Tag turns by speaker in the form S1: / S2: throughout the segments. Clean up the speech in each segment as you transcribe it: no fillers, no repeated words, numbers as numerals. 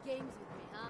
S1: games with me, huh?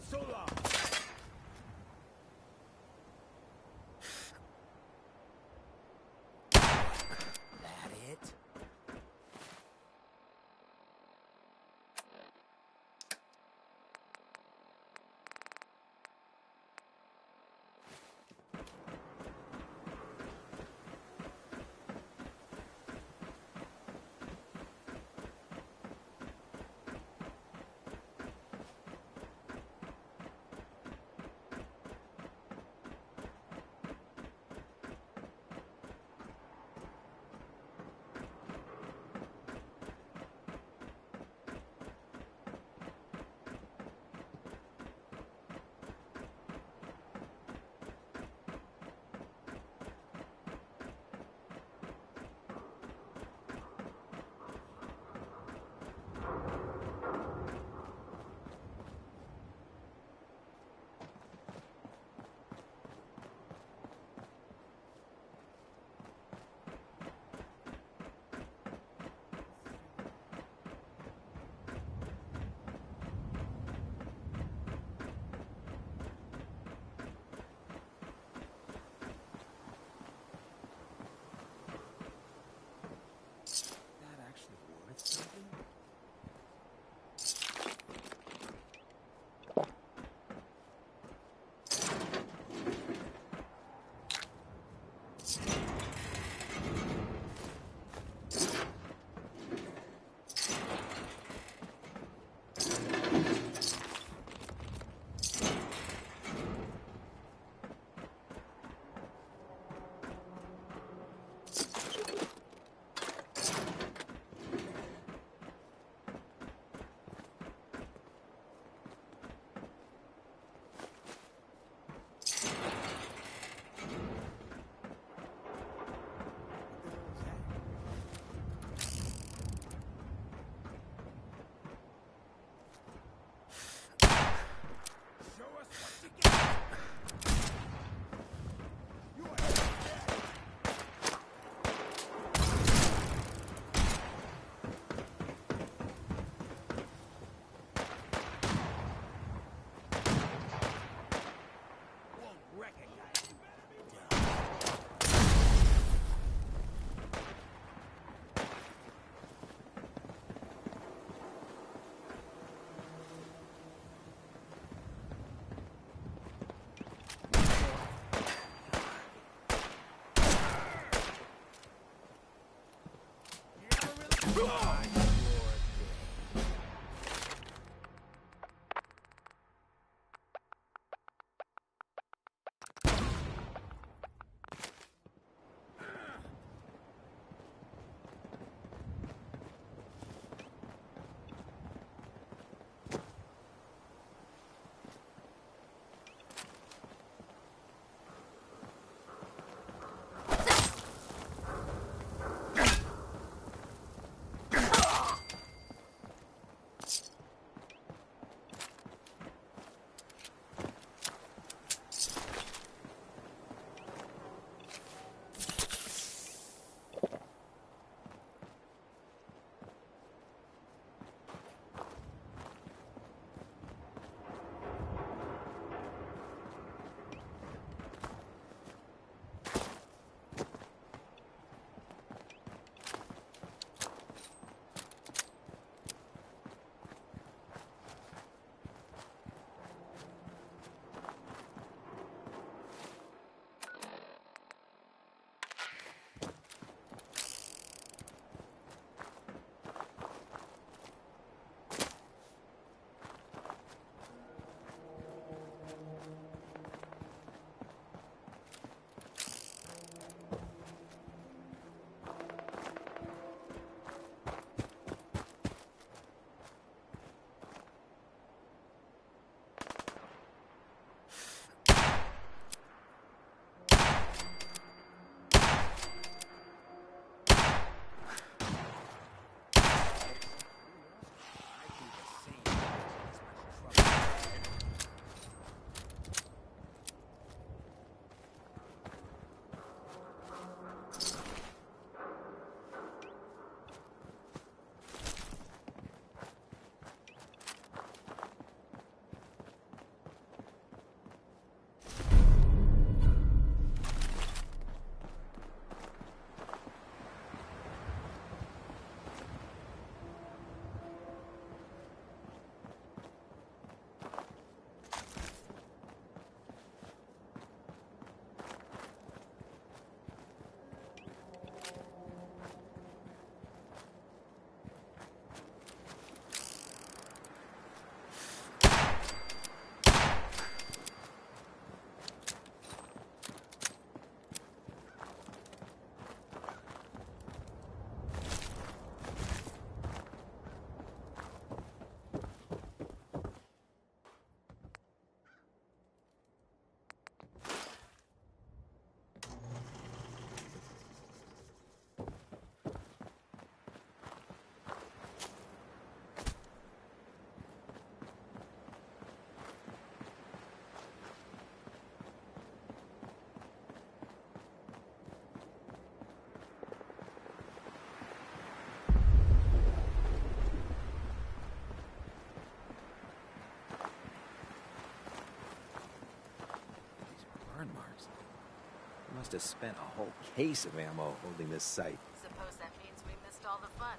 S2: So long. That it? That actually worth something? must have spent a whole case of ammo holding this site.
S1: Suppose that means we missed all the fun.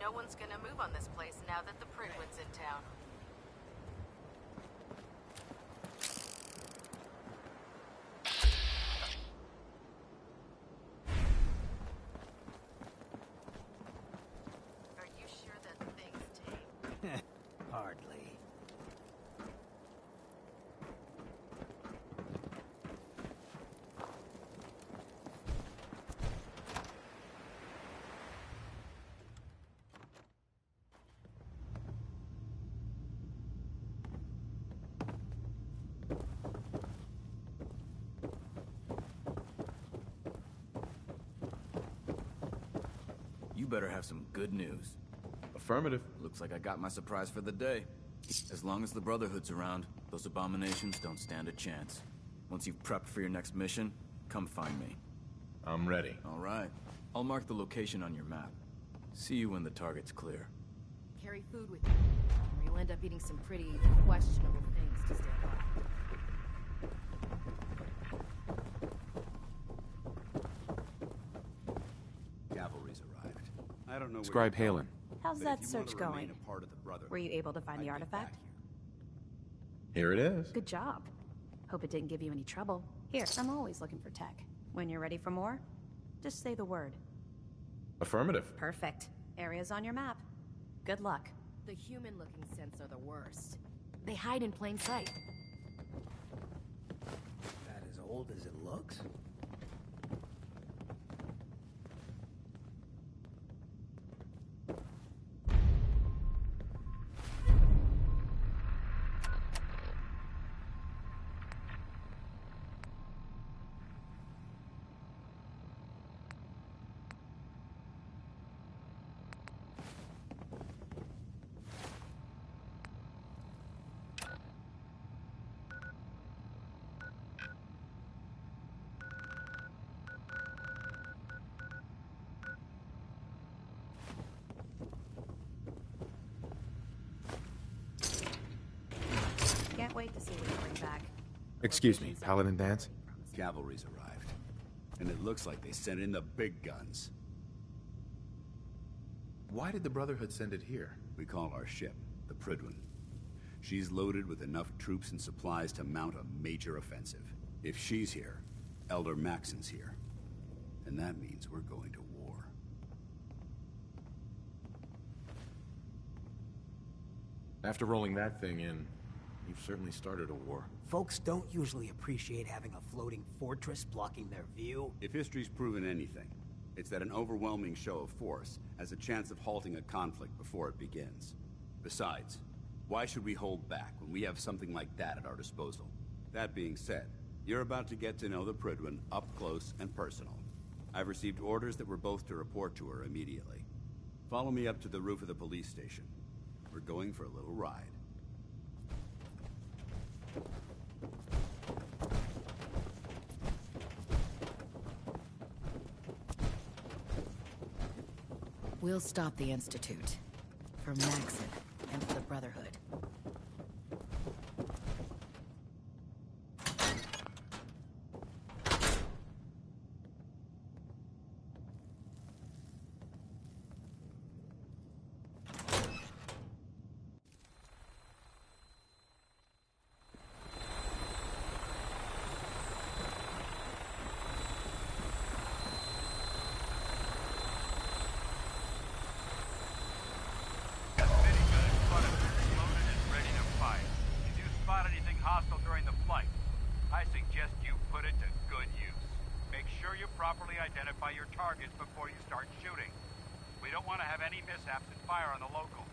S1: No one's gonna move on this place now that the Prydwen's in town. Are you sure that thing's tame?
S2: Hardly.
S3: You better have some good news.
S4: Affirmative.
S3: Looks like I got my surprise for the day. As long as the Brotherhood's around, those abominations don't stand a chance. Once you've prepped for your next mission, come find me.
S4: I'm ready.
S3: All right. I'll mark the location on your map. See you when the target's clear.
S1: Carry food with you, or you'll end up eating some pretty questionable things to stay alive.
S5: Cavalry's arrived. I don't know.
S4: Scribe Halen.
S6: How's
S5: but
S6: that
S5: if you want
S6: search
S5: to remain
S6: going?
S5: a part of the Brotherhood,
S6: Were you able to find the
S5: I'd get back
S6: artifact?
S5: here.
S4: Here it is.
S6: Good job. Hope it didn't give you any trouble. Here, I'm always looking for tech. When you're ready for more, just say the word.
S4: Affirmative.
S6: Perfect. Area's on your map. Good luck.
S1: The human-looking scents are the worst. They hide in plain sight.
S2: That as old as it looks?
S6: Can't wait to see what you bring back.
S4: Excuse me, Paladin Dance?
S5: Cavalry's arrived, and it looks like they sent in the big guns.
S4: Why did the Brotherhood send it here?
S5: We call our ship the Prydwen. She's loaded with enough troops and supplies to mount a major offensive. If she's here, Elder Maxson's here. And that means we're going to war.
S4: After rolling that thing in, you've certainly started a war.
S2: Folks don't usually appreciate having a floating fortress blocking their view.
S5: If history's proven anything, it's that an overwhelming show of force has a chance of halting a conflict before it begins. Besides, why should we hold back when we have something like that at our disposal? That being said, you're about to get to know the Prydwen up close and personal. I've received orders that we're both to report to her immediately. Follow me up to the roof of the police station. We're going for a little ride.
S1: We'll stop the Institute. For Maxson, and for the Brotherhood.
S7: hostile during the flight. I suggest you put it to good use. Make sure you properly identify your targets before you start shooting. We don't want to have any mishaps and fire on the local.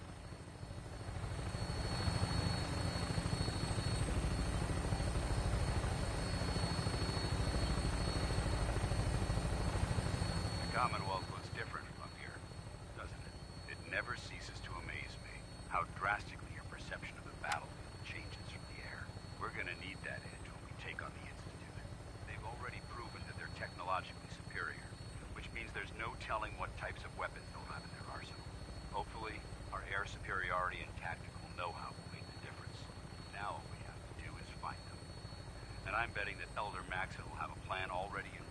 S7: The Commonwealth looks different from up here, doesn't it? It never ceases to amaze me how drastically your perception of the battlefield changes from the air. We're gonna need that edge when we take on the Institute. They've already proven that they're technologically superior, which means there's no telling what types of weapons they'll have in their arsenal. Hopefully, our air superiority and tactical know-how will make the difference. Now all we have to do is find them. And I'm betting that Elder Maxson will have a plan already in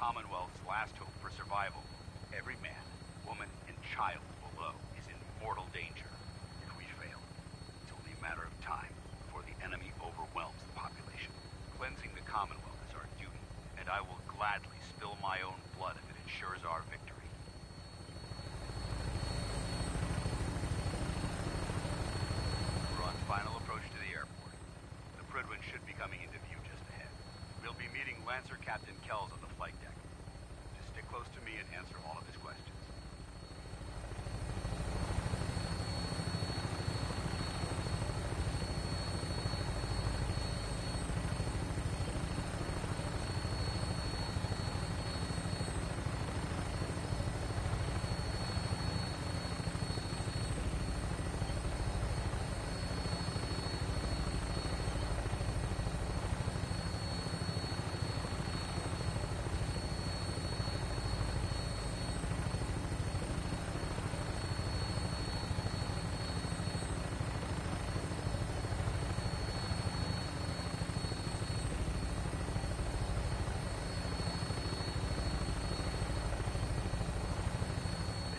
S7: Commonwealth's last hope for survival. Every man, woman, and child below is in mortal danger. If we fail, it's only a matter of time before the enemy overwhelms the population. Cleansing the Commonwealth is our duty, and I will gladly spill my own blood if it ensures our victory. We're on final approach to the airport. The Prydwen should be coming into view just ahead. We'll be meeting Lancer Captain Kells on the flight deck. Just stick close to me and answer all of his questions.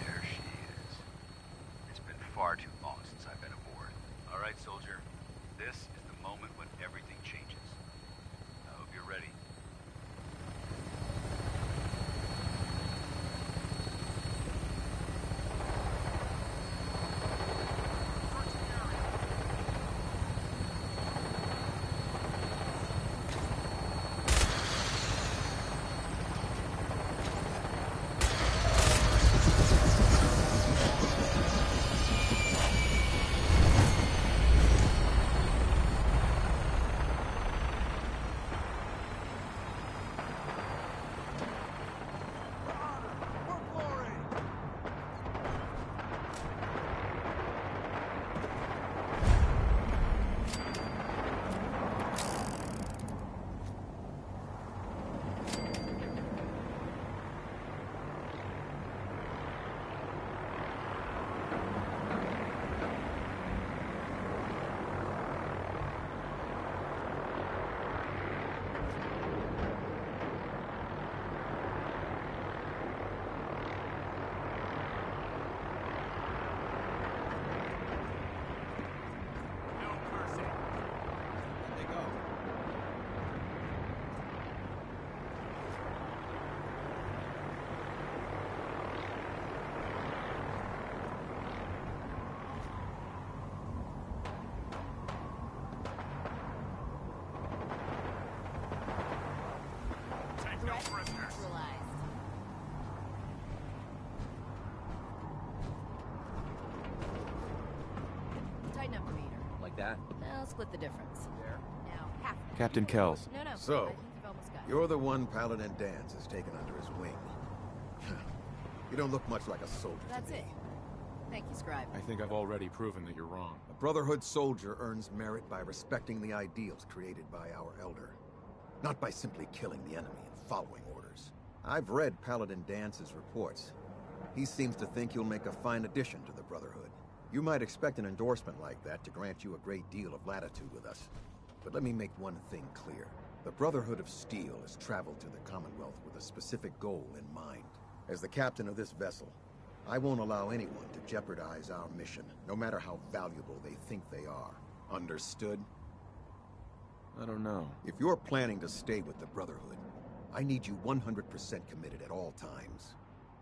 S7: There she is. It's been far too long since I've been aboard. All right, soldier. This is the moment when everything changes. I hope you're ready.
S1: Tighten up the meter.
S8: Like that?
S1: I'll split the difference. Now, half.
S4: Captain Kells.
S1: No.
S9: So,
S1: I think you've almost got it.
S9: you're the one Paladin Danse has taken under his wing. You don't look much like a soldier to
S1: That's
S9: me.
S1: it. Thank you, Scribe.
S4: I think I've already proven that you're wrong.
S9: A Brotherhood soldier earns merit by respecting the ideals created by our Elder, not by simply killing the enemy and following orders. I've read Paladin Dance's reports. He seems to think you'll make a fine addition to the Brotherhood. You might expect an endorsement like that to grant you a great deal of latitude with us. But let me make one thing clear. The Brotherhood of Steel has traveled to the Commonwealth with a specific goal in mind. As the captain of this vessel, I won't allow anyone to jeopardize our mission, no matter how valuable they think they are. Understood?
S4: I don't know.
S9: If you're planning to stay with the Brotherhood, I need you 100% committed at all times.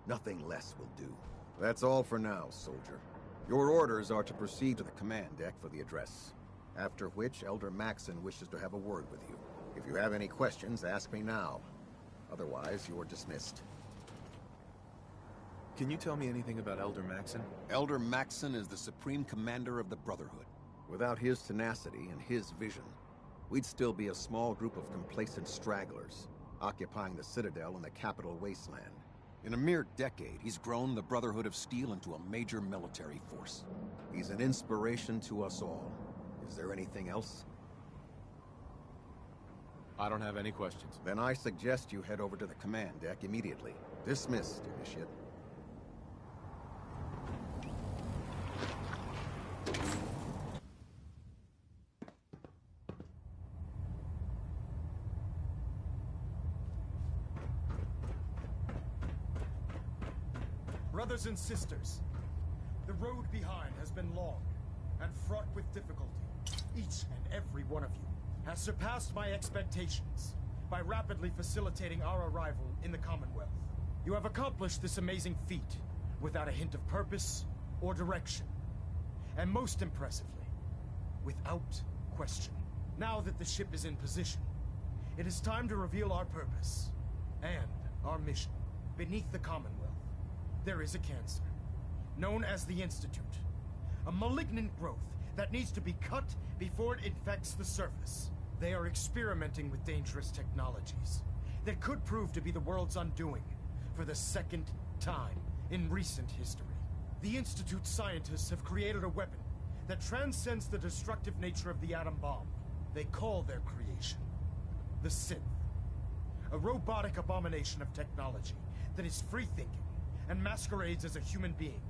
S9: Nothing less will do. That's all for now, soldier. Your orders are to proceed to the command deck for the address. After which, Elder Maxson wishes to have a word with you. If you have any questions, ask me now. Otherwise, you're dismissed.
S4: Can you tell me anything about Elder Maxson?
S9: Elder Maxson is the Supreme Commander of the Brotherhood. Without his tenacity and his vision, we'd still be a small group of complacent stragglers, occupying the Citadel in the capital wasteland. In a mere decade, he's grown the Brotherhood of Steel into a major military force. He's an inspiration to us all. Is there anything else?
S4: I don't have any questions.
S9: Then I suggest you head over to the command deck immediately. Dismissed, Initiate.
S8: Brothers and sisters, the road behind has been long and fraught with difficulty. Each and every one of you has surpassed my expectations by rapidly facilitating our arrival in the Commonwealth. You have accomplished this amazing feat without a hint of purpose or direction. And most impressively, without question. Now that the ship is in position, it is time to reveal our purpose and our mission. Beneath the Commonwealth, there is a cancer, known as the Institute. A malignant growth that needs to be cut before it infects the surface. They are experimenting with dangerous technologies that could prove to be the world's undoing for the second time in recent history. The Institute's scientists have created a weapon that transcends the destructive nature of the atom bomb. They call their creation the Synth. A robotic abomination of technology that is free-thinking and masquerades as a human being.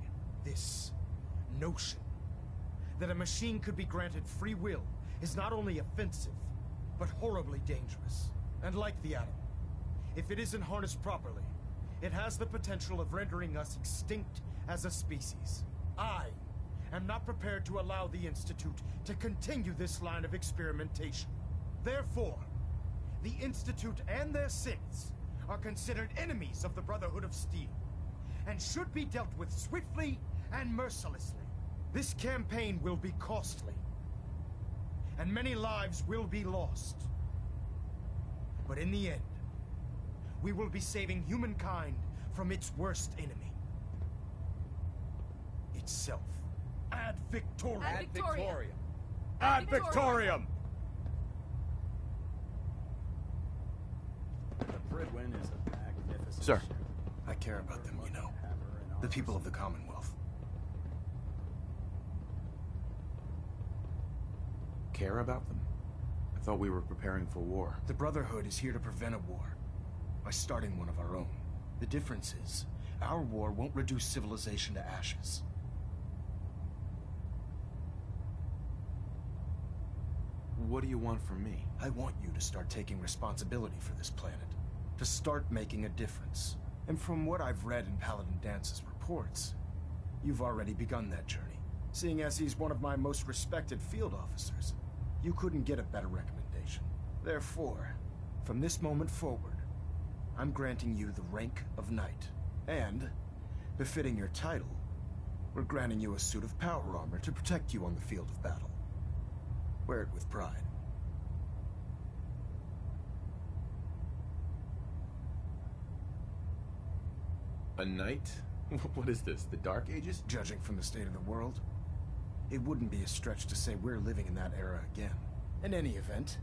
S8: This notion that a machine could be granted free will is not only offensive, but horribly dangerous. And like the atom, if it isn't harnessed properly, it has the potential of rendering us extinct as a species. I am not prepared to allow the Institute to continue this line of experimentation. Therefore, the Institute and their synths are considered enemies of the Brotherhood of Steel, and should be dealt with swiftly and mercilessly. This campaign will be costly, and many lives will be lost. But in the end, we will be saving humankind from its worst enemy. Itself. Ad Victoriam!
S1: Ad Victoriam!
S5: Ad Victoriam!
S3: The Pridwin is a magnificent
S8: Sir,
S3: ship.
S8: I care about them, you know. The people of the Commonwealth.
S4: Care about them? I thought we were preparing for war.
S8: The Brotherhood is here to prevent a war by starting one of our own. The difference is, our war won't reduce civilization to ashes.
S4: What do you want from me?
S8: I want you to start taking responsibility for this planet. To start making a difference. And from what I've read in Paladin Dance's reports, you've already begun that journey. Seeing as he's one of my most respected field officers, you couldn't get a better recommendation. Therefore, from this moment forward, I'm granting you the rank of Knight. And, befitting your title, we're granting you a suit of power armor to protect you on the field of battle. Wear it with pride.
S4: A knight? What is this, the Dark Ages?
S8: Judging from the state of the world, it wouldn't be a stretch to say we're living in that era again. In any event,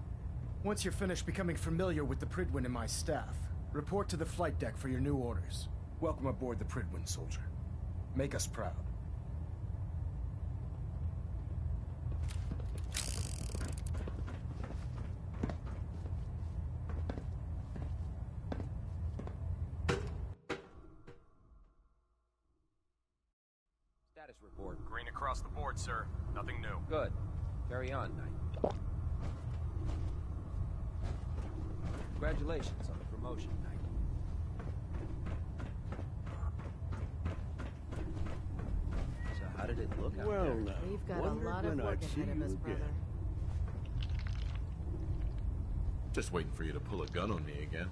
S8: once you're finished becoming familiar with the Pridwin and my staff, report to the flight deck for your new orders. Welcome aboard the Pridwin, soldier. Make us proud.
S10: Status report.
S11: Green across the board, sir. Nothing new.
S10: Good. Carry on, Knight. Congratulations on the promotion, Knight. So how did it look out there?
S12: Now,
S1: We've got a lot of work ahead of us, brother.
S4: Just waiting for you to pull a gun on me again.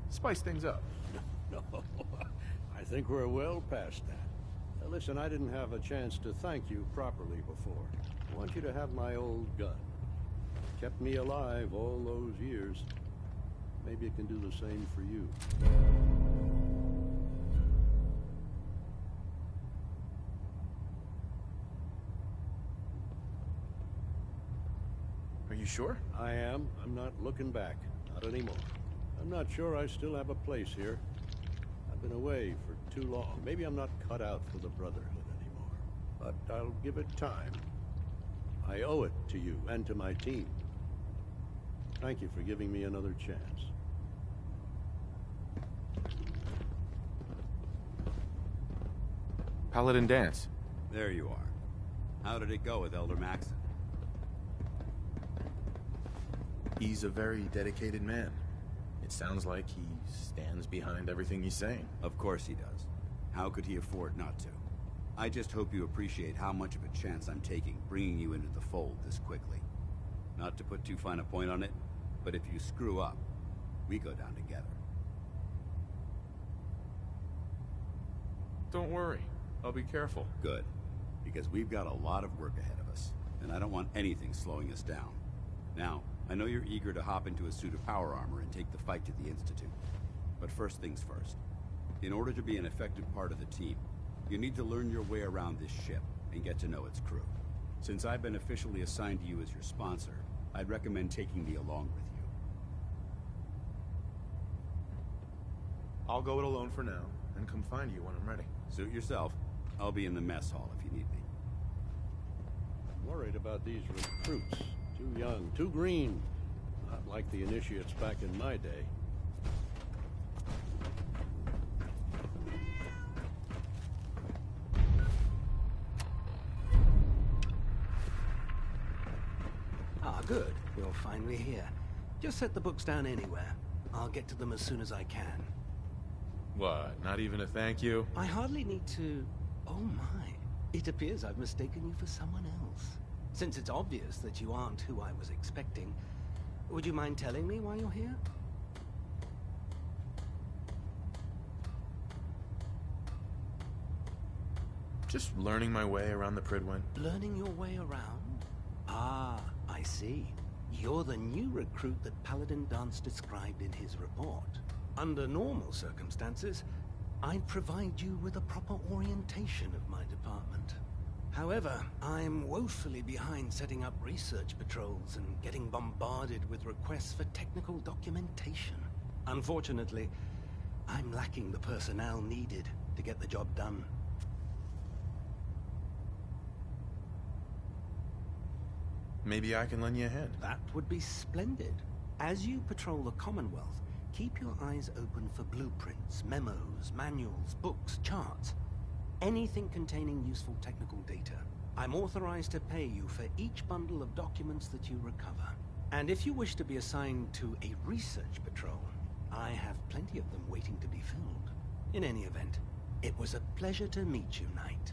S4: Spice things up.
S12: No, I think we're well past that. Listen, I didn't have a chance to thank you properly before. I want you to have my old gun. Kept me alive all those years. Maybe it can do the same for you.
S4: Are you sure?
S12: I am. I'm not looking back. Not anymore. I'm not sure I still have a place here. I've been away for too long. Maybe I'm not cut out for the Brotherhood anymore. But I'll give it time. I owe it to you and to my team. Thank you for giving me another chance.
S4: Paladin Dance.
S5: There you are. How did it go with Elder Maxon?
S4: He's a very dedicated man. It sounds like he stands behind everything he's saying.
S5: Of course he does. How could he afford not to? I just hope you appreciate how much of a chance I'm taking bringing you into the fold this quickly. Not to put too fine a point on it, but if you screw up, we go down together.
S4: Don't worry. I'll be careful.
S5: Good. Because we've got a lot of work ahead of us, and I don't want anything slowing us down. Now, I know you're eager to hop into a suit of power armor and take the fight to the Institute. But first things first. In order to be an effective part of the team, you need to learn your way around this ship and get to know its crew. Since I've been officially assigned to you as your sponsor, I'd recommend taking me along with you.
S4: I'll go it alone for now, and come find you when I'm ready.
S5: Suit yourself. I'll be in the mess hall if you need me.
S12: I'm worried about these recruits. Too young, too green. Not like the initiates back in my day.
S2: Ah, good. You're finally here. Just set the books down anywhere. I'll get to them as soon as I can.
S4: What, not even a thank you?
S2: I hardly need to... Oh my. It appears I've mistaken you for someone else. Since it's obvious that you aren't who I was expecting, would you mind telling me why you're here?
S4: Just learning my way around the Prydwen.
S2: Learning your way around? Ah, I see. You're the new recruit that Paladin Danse described in his report. Under normal circumstances, I'd provide you with a proper orientation of my department. However, I'm woefully behind setting up research patrols and getting bombarded with requests for technical documentation. Unfortunately, I'm lacking the personnel needed to get the job done.
S4: Maybe I can lend you a hand.
S2: That would be splendid. As you patrol the Commonwealth, keep your eyes open for blueprints, memos, manuals, books, charts. Anything containing useful technical data. I'm authorized to pay you for each bundle of documents that you recover. And if you wish to be assigned to a research patrol, I have plenty of them waiting to be filled. In any event, it was a pleasure to meet you, Knight.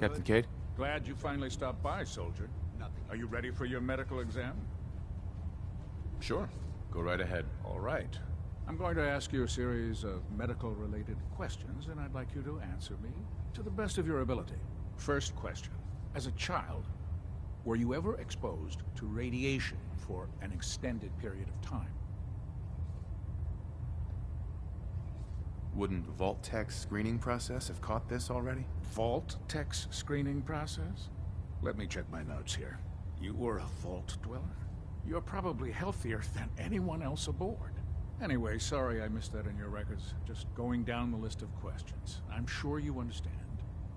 S4: Captain Cade?
S13: Glad you finally stopped by, soldier.
S5: Nothing.
S13: Are you ready for your medical exam?
S4: Sure. Go right ahead.
S13: All right. I'm going to ask you a series of medical-related questions, and I'd like you to answer me to the best of your ability. First question. As a child, were you ever exposed to radiation for an extended period of time?
S4: Wouldn't Vault-Tech's screening process have caught this already?
S13: Vault-Tech's screening process? Let me check my notes here. You were a Vault Dweller? You're probably healthier than anyone else aboard. Anyway, sorry I missed that in your records. Just going down the list of questions. I'm sure you understand.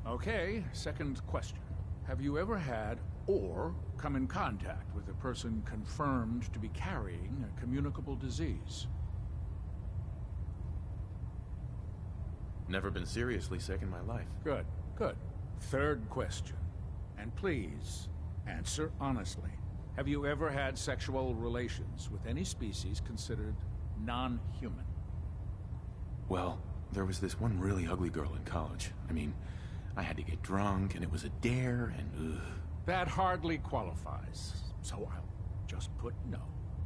S13: Okay, second question. Have you ever had or come in contact with a person confirmed to be carrying a communicable disease?
S4: Never been seriously sick in my life.
S13: Good, good. Third question. And please, answer honestly. Have you ever had sexual relations with any species considered non-human?
S4: Well, there was this one really ugly girl in college. I mean, I had to get drunk, and it was a dare, and ugh.
S13: That hardly qualifies, so I'll just put no.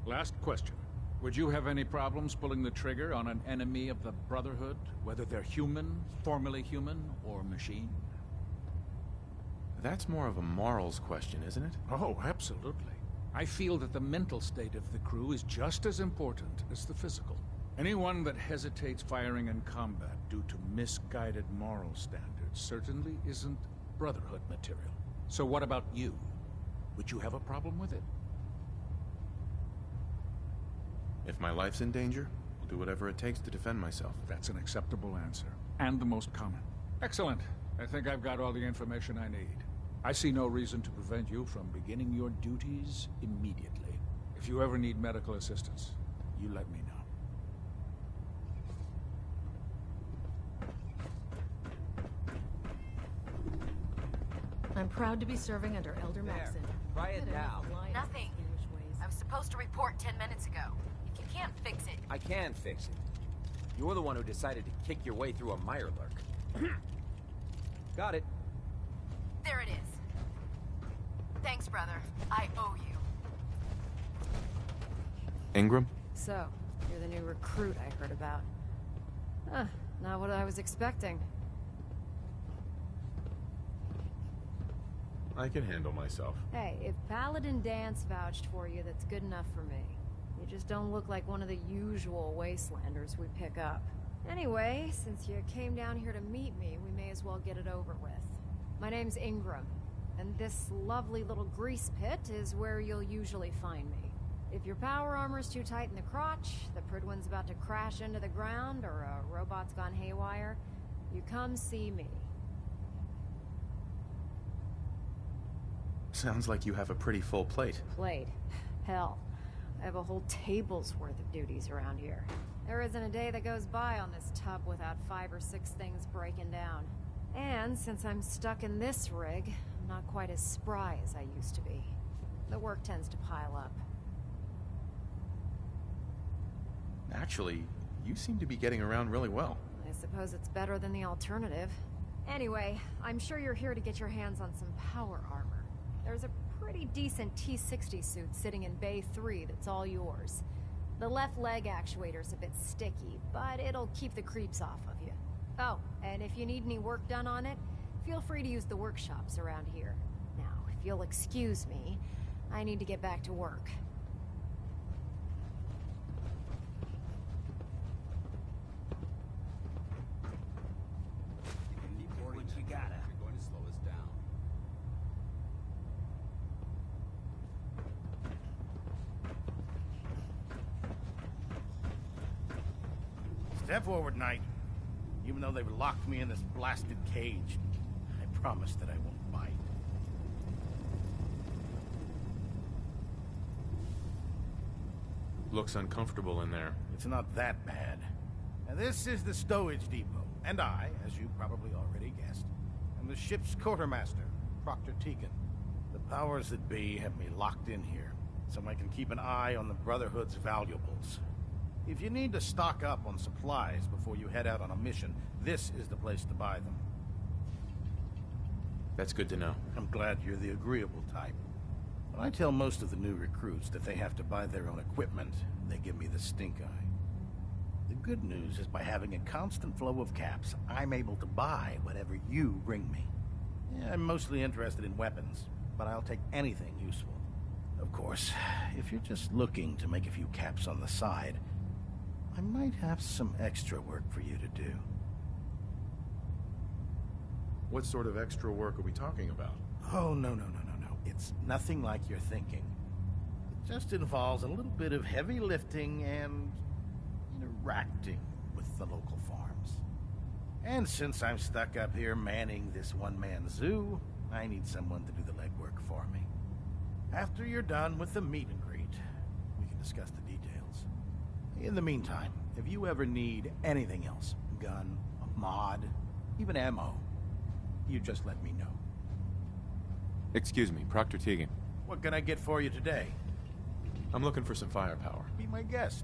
S13: Last question. Would you have any problems pulling the trigger on an enemy of the Brotherhood, whether they're human, formerly human, or machine?
S4: That's more of a morals question, isn't it?
S13: Oh, absolutely. I feel that the mental state of the crew is just as important as the physical. Anyone that hesitates firing in combat due to misguided moral standards certainly isn't Brotherhood material. So what about you? Would you have a problem with it?
S4: If my life's in danger, I'll do whatever it takes to defend myself.
S13: That's an acceptable answer. And the most common. Excellent. I think I've got all the information I need. I see no reason to prevent you from beginning your duties immediately. If you ever need medical assistance, you let me know.
S1: I'm proud to be serving under Elder Maxon.
S10: Try it now.
S1: Nothing. I was supposed to report 10 minutes ago. If you can't fix it...
S10: I can fix it. You're the one who decided to kick your way through a Mirelurk. Got it.
S1: There it is. Thanks, brother. I owe you.
S4: Ingram?
S14: So, you're the new recruit I heard about. Huh, not what I was expecting.
S4: I can handle myself.
S14: Hey, if Paladin Danse vouched for you, that's good enough for me. You just don't look like one of the usual wastelanders we pick up. Anyway, since you came down here to meet me, we may as well get it over with. My name's Ingram, and this lovely little grease pit is where you'll usually find me. If your power armor's too tight in the crotch, the Prydwen's about to crash into the ground, or a robot's gone haywire, you come see me.
S4: Sounds like you have a pretty full plate.
S14: Plate? Hell, I have a whole table's worth of duties around here. There isn't a day that goes by on this tub without 5 or 6 things breaking down. And since I'm stuck in this rig, I'm not quite as spry as I used to be. The work tends to pile up.
S4: Actually, you seem to be getting around really well.
S14: I suppose it's better than the alternative. Anyway, I'm sure you're here to get your hands on some power armor. There's a pretty decent T-60 suit sitting in Bay 3 that's all yours. The left leg actuator's a bit sticky, but it'll keep the creeps off of you. Oh, and if you need any work done on it, feel free to use the workshops around here. Now, if you'll excuse me, I need to get back to work.
S15: Step forward, Knight. Even though they've locked me in this blasted cage, I promise that I won't bite.
S4: Looks uncomfortable in there.
S15: It's not that bad. Now, this is the stowage depot, and I, as you probably already guessed, am the ship's quartermaster, Proctor Tegan. The powers that be have me locked in here, so I can keep an eye on the Brotherhood's valuables. If you need to stock up on supplies before you head out on a mission, this is the place to buy them.
S4: That's good to know.
S15: I'm glad you're the agreeable type. When I tell most of the new recruits that they have to buy their own equipment, they give me the stink eye. The good news is by having a constant flow of caps, I'm able to buy whatever you bring me. Yeah, I'm mostly interested in weapons, but I'll take anything useful. Of course, if you're just looking to make a few caps on the side, I might have some extra work for you to do.
S4: What sort of extra work are we talking about?
S15: Oh, no. It's nothing like you're thinking. It just involves a little bit of heavy lifting and interacting with the local farms. And since I'm stuck up here manning this one-man zoo, I need someone to do the legwork for me. After you're done with the meet and greet, we can discuss the details. In the meantime, if you ever need anything else, gun, a mod, even ammo, you just let me know.
S4: Excuse me, Proctor Tegan.
S15: What can I get for you today?
S4: I'm looking for some firepower.
S15: Be my guest.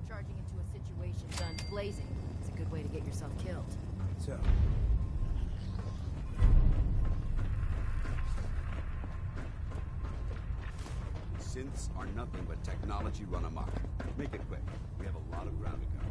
S6: Charging into a situation guns blazing is a good way to get yourself killed.
S15: So,
S5: synths are nothing but technology run amok. Make it quick. We have a lot of ground to cover.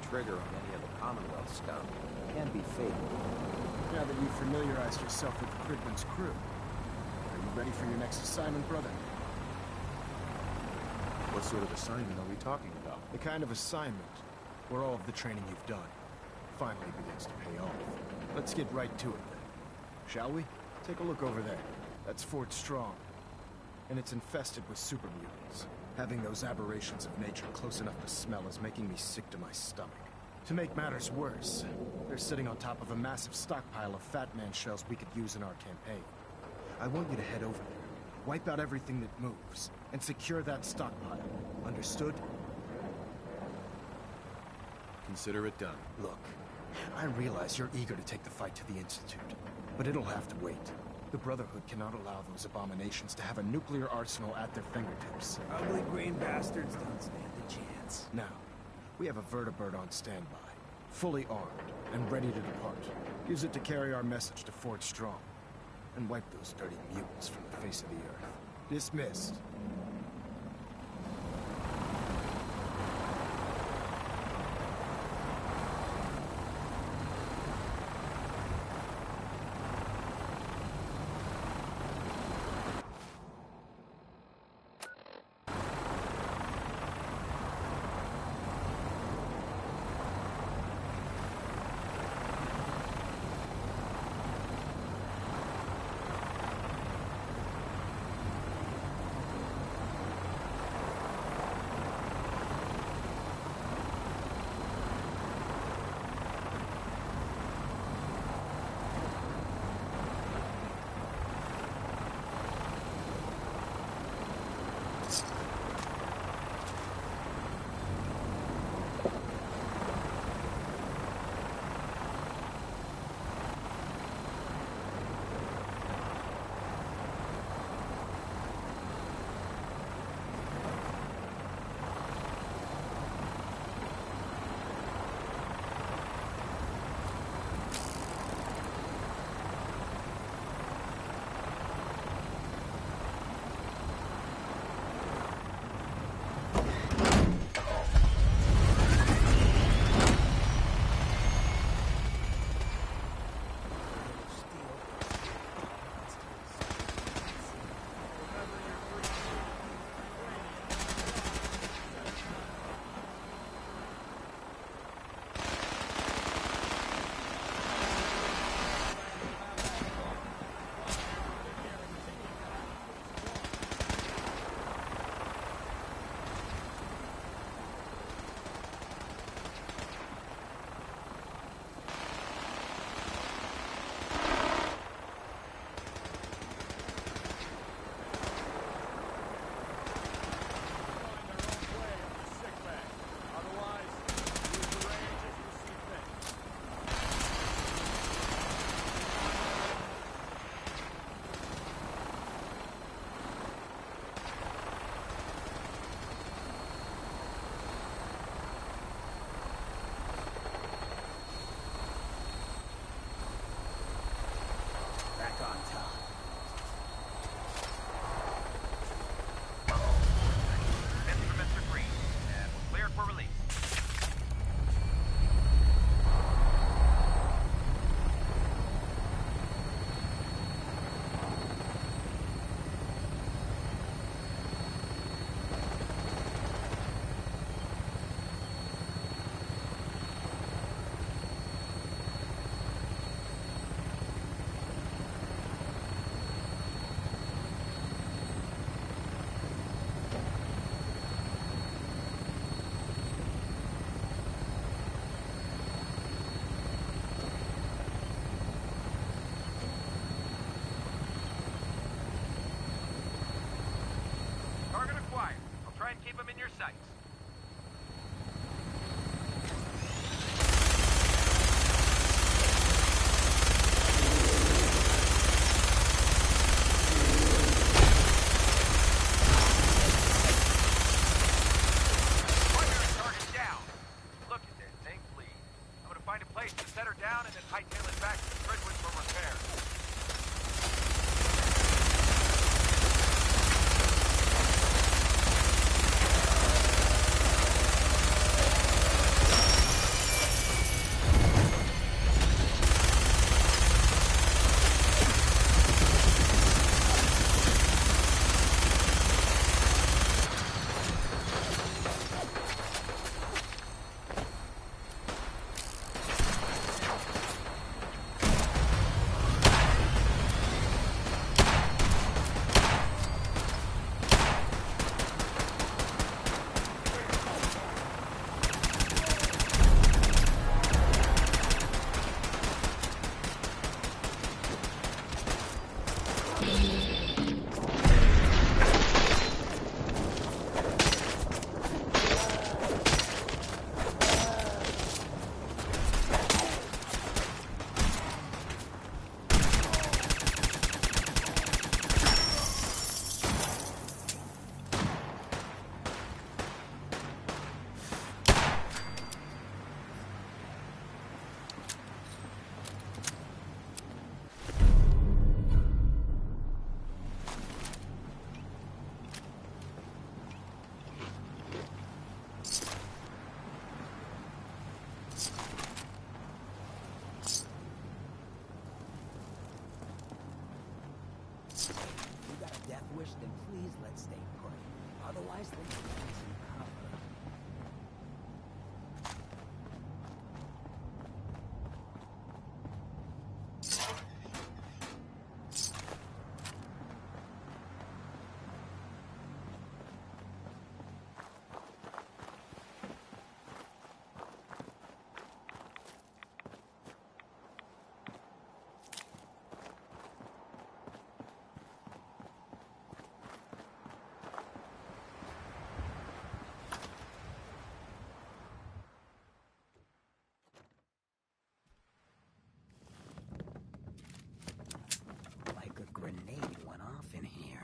S10: Trigger on any of the Commonwealth stuff can be fatal.
S8: Now that you've familiarized yourself with Krigman's crew, are you ready for your next assignment, brother?
S4: What sort of assignment are we talking about?
S8: The kind of assignment where all of the training you've done finally begins to pay off. Let's get right to it then. Shall we? Take a look over there. That's Fort Strong. And it's infested with super mutants. Having those aberrations of nature close enough to smell is making me sick to my stomach. To make matters worse, they're sitting on top of a massive stockpile of Fat Man shells we could use in our campaign. I want you to head over there, wipe out everything that moves, and secure that stockpile. Understood?
S4: Consider it done.
S8: Look, I realize you're eager to take the fight to the Institute, but it'll have to wait. The Brotherhood cannot allow those abominations to have a nuclear arsenal at their fingertips.
S2: Ugly green bastards don't stand a chance.
S8: Now, we have a vertibird on standby, fully armed and ready to depart. Use it to carry our message to Fort Strong, and wipe those dirty mutants from the face of the earth. Dismissed.
S11: Try and keep them in your sights. Primary target down. Look at that thing bleed. I'm gonna find a place to set her down and then hightail it back to the Bridgewood for repair.
S16: Then please let's stay put. Otherwise, things will get some cover. Like a grenade went off in here.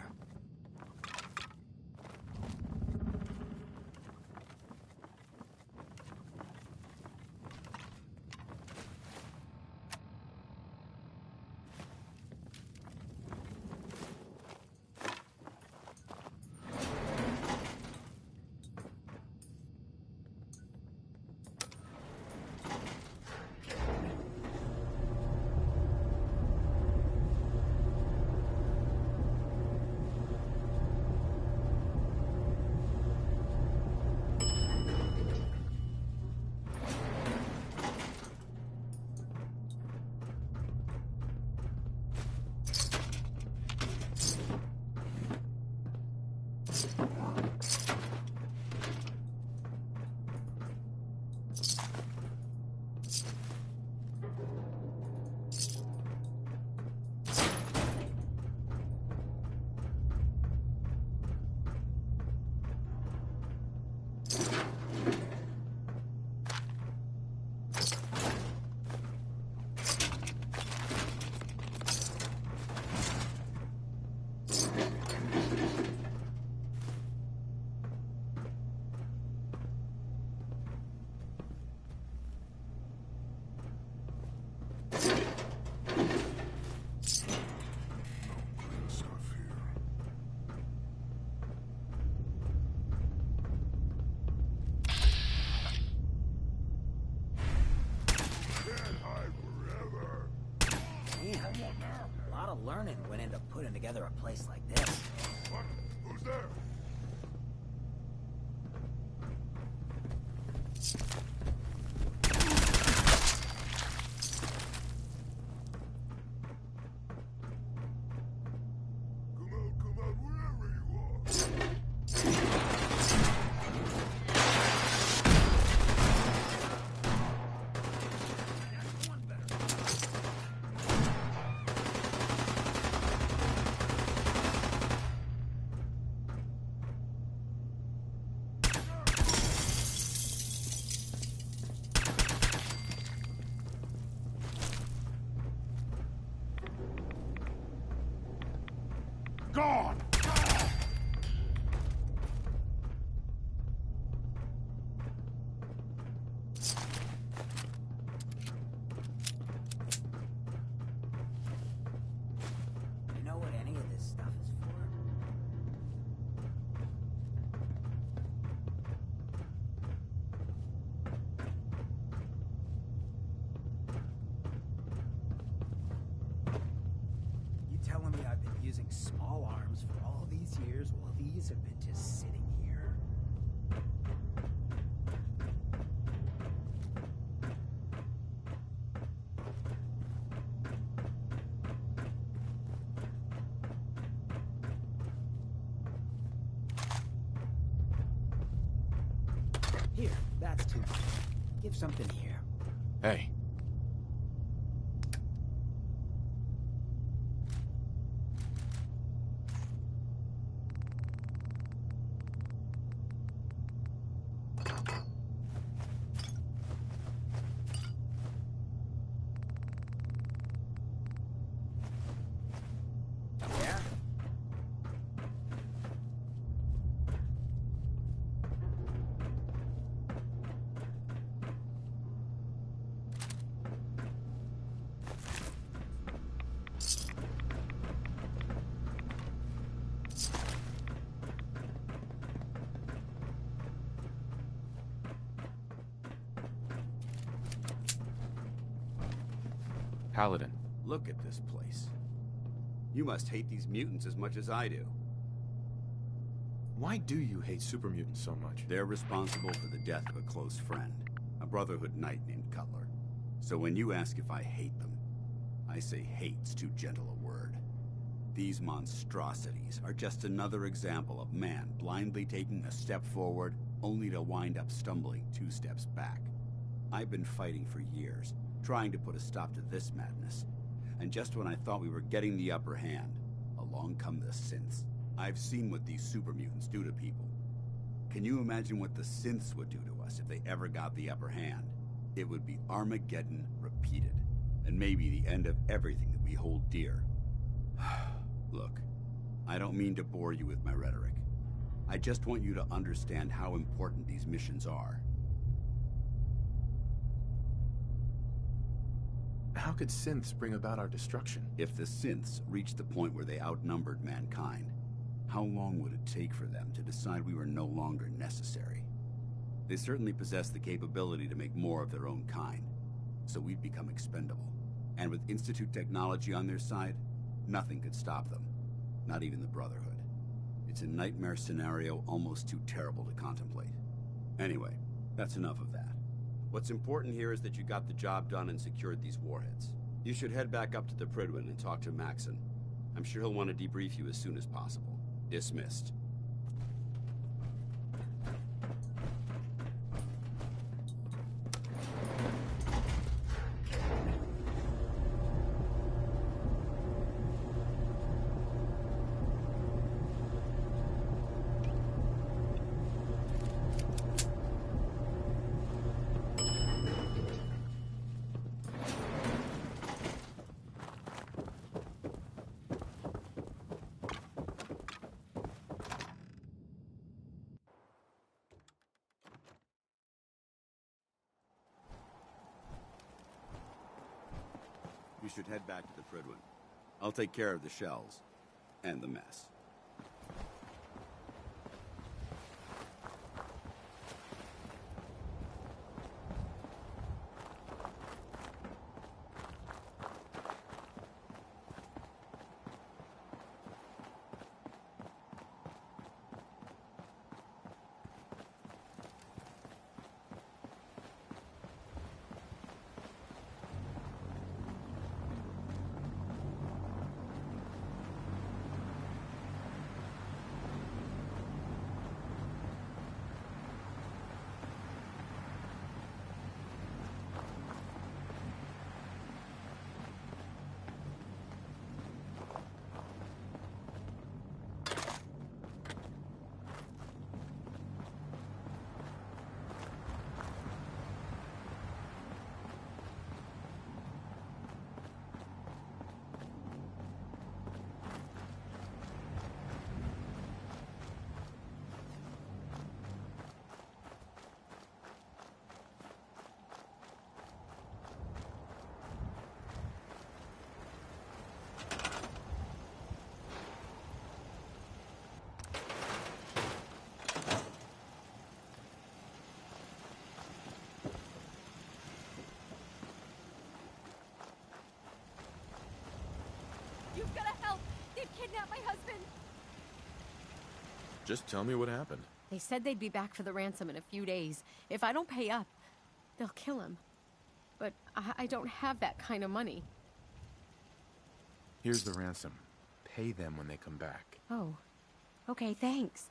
S16: Learning went into putting together a place like this.
S17: What? Who's there? Come out, wherever you are.
S16: days have been just sitting here. Here, that's too much. Give something here.
S4: Hey.
S16: Yeah?
S4: Paladin.
S5: Look at this place. You must hate these mutants as much as I do.
S4: Why do you hate super mutants so much?
S5: They're responsible for the death of a close friend, a Brotherhood knight named Cutler. So when you ask if I hate them, I say hate's too gentle a word. These monstrosities are just another example of man blindly taking a step forward, only to wind up stumbling 2 steps back. I've been fighting for years, trying to put a stop to this madness. And just when I thought we were getting the upper hand, along come the synths. I've seen what these super mutants do to people. Can you imagine what the synths would do to us if they ever got the upper hand? It would be Armageddon repeated, and maybe the end of everything that we hold dear. Look, I don't mean to bore you with my rhetoric. I just want you to understand how important these missions are.
S4: How could synths bring about our destruction?
S5: If the synths reached the point where they outnumbered mankind, how long would it take for them to decide we were no longer necessary? They certainly possess the capability to make more of their own kind, so we'd become expendable. And with Institute technology on their side, nothing could stop them, not even the Brotherhood. It's a nightmare scenario almost too terrible to contemplate. Anyway, that's enough of that. What's important here is that you got the job done and secured these warheads. You should head back up to the Prydwen and talk to Maxon. I'm sure he'll want to debrief you as soon as possible. Dismissed. You should head back to the Prydwen. I'll take care of the shells and the mess.
S18: You've gotta help! They've kidnapped my husband!
S4: Just tell me what happened.
S18: They said they'd be back for the ransom in a few days. If I don't pay up, they'll kill him. But I don't have that kind of money.
S4: Here's the ransom. Pay them when they come back.
S18: Oh. Okay, thanks.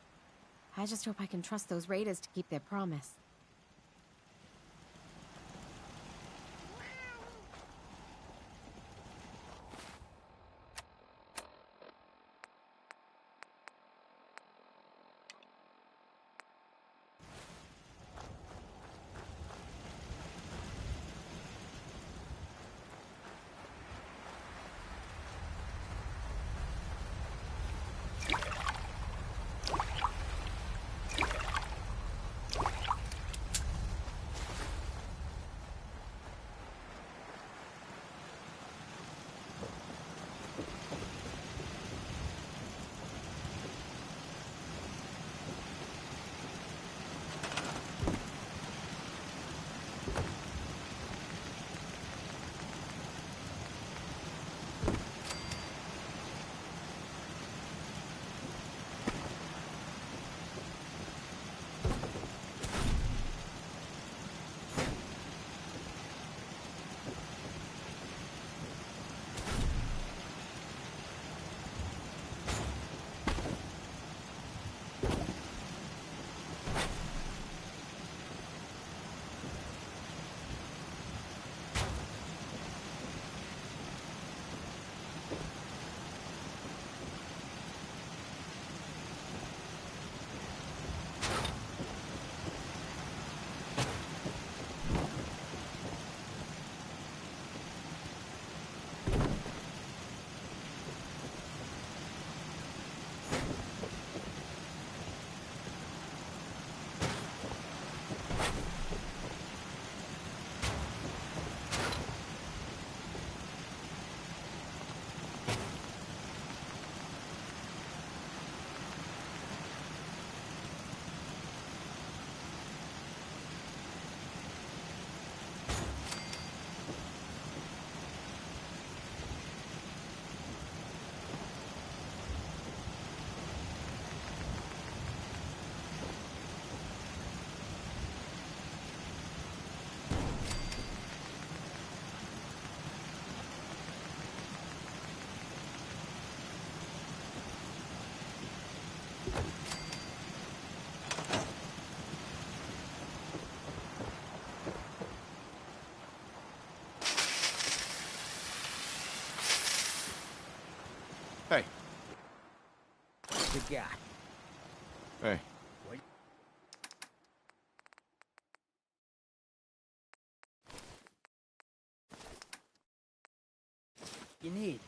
S18: I just hope I can trust those raiders to keep their promise.
S4: Hey.
S16: What you got?
S4: Hey.
S16: Wait. You need.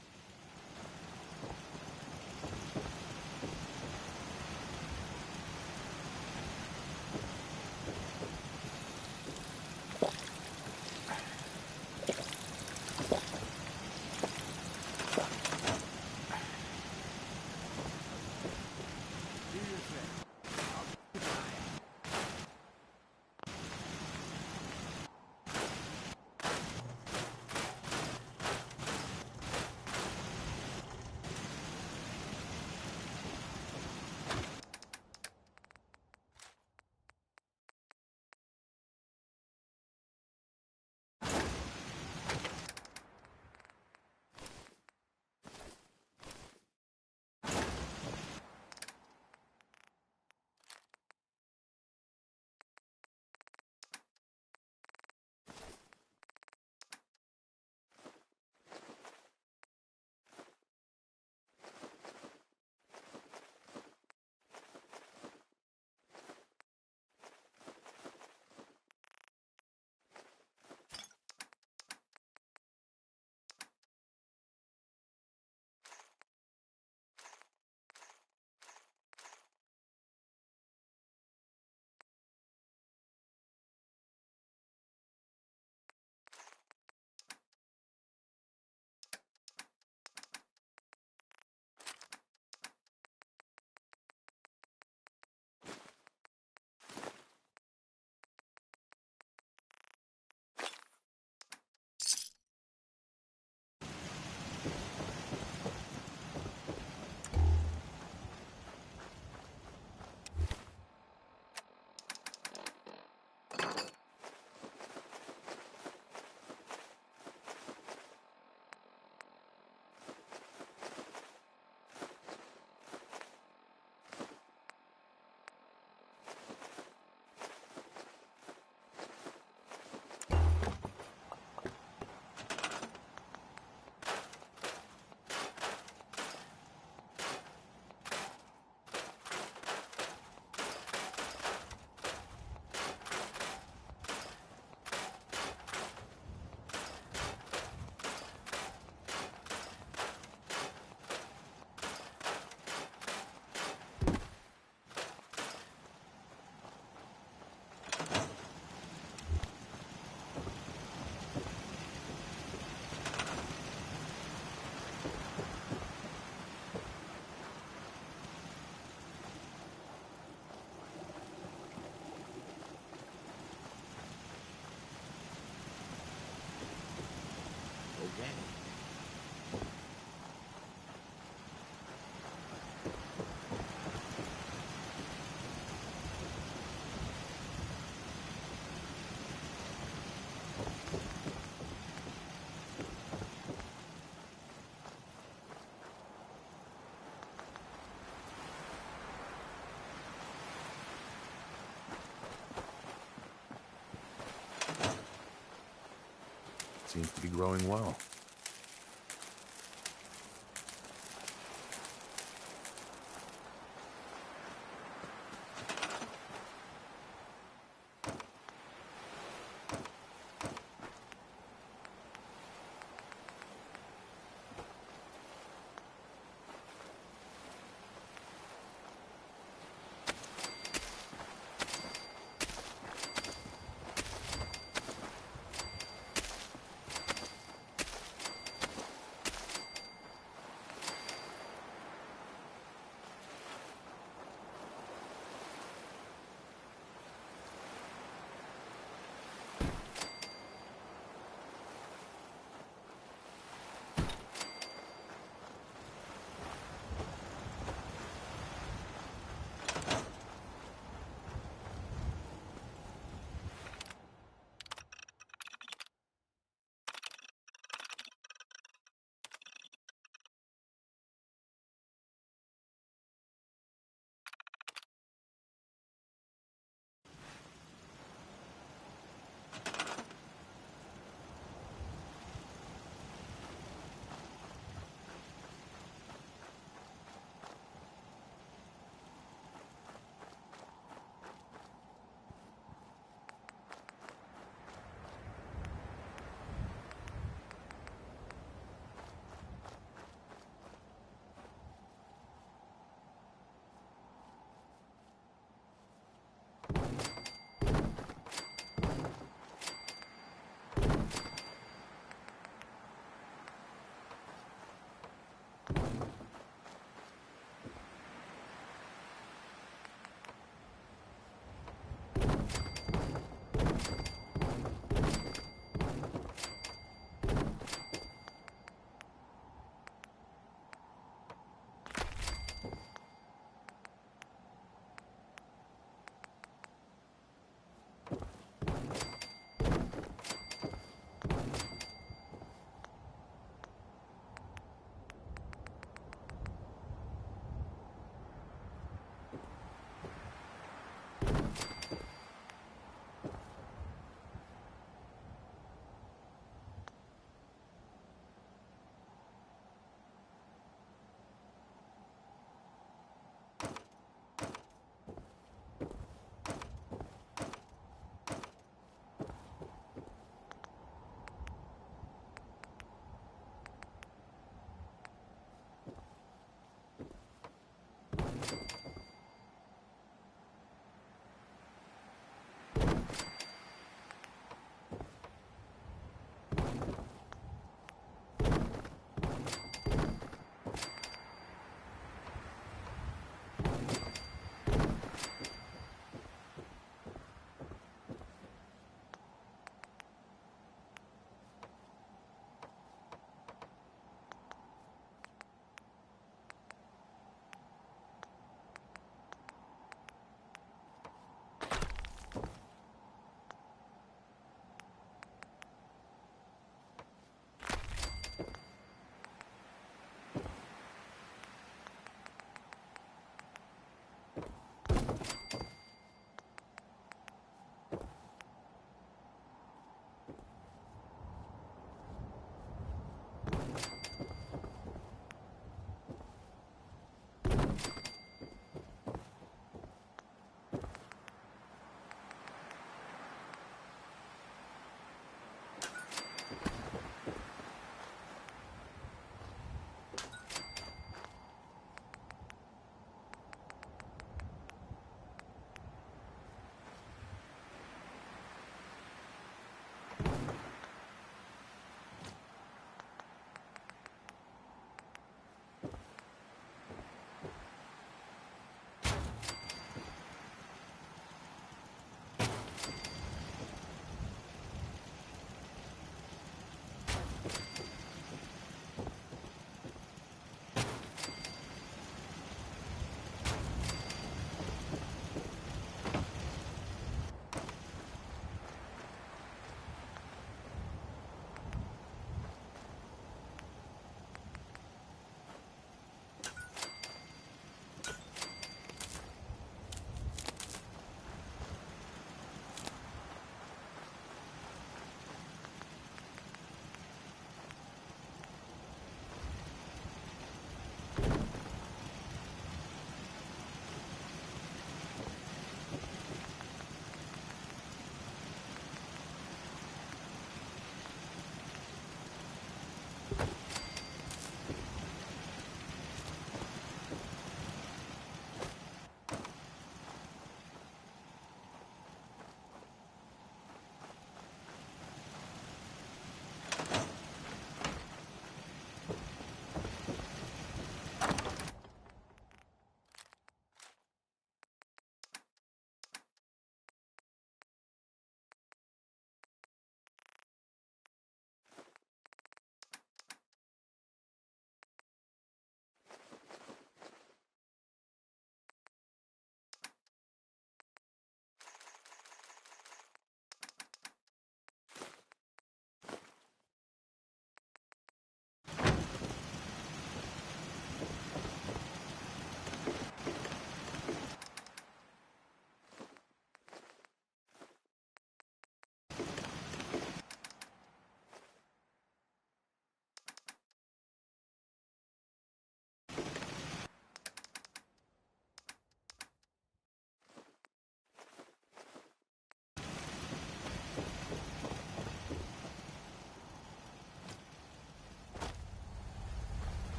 S4: seems to be growing well.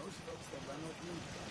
S16: those folks that run with me.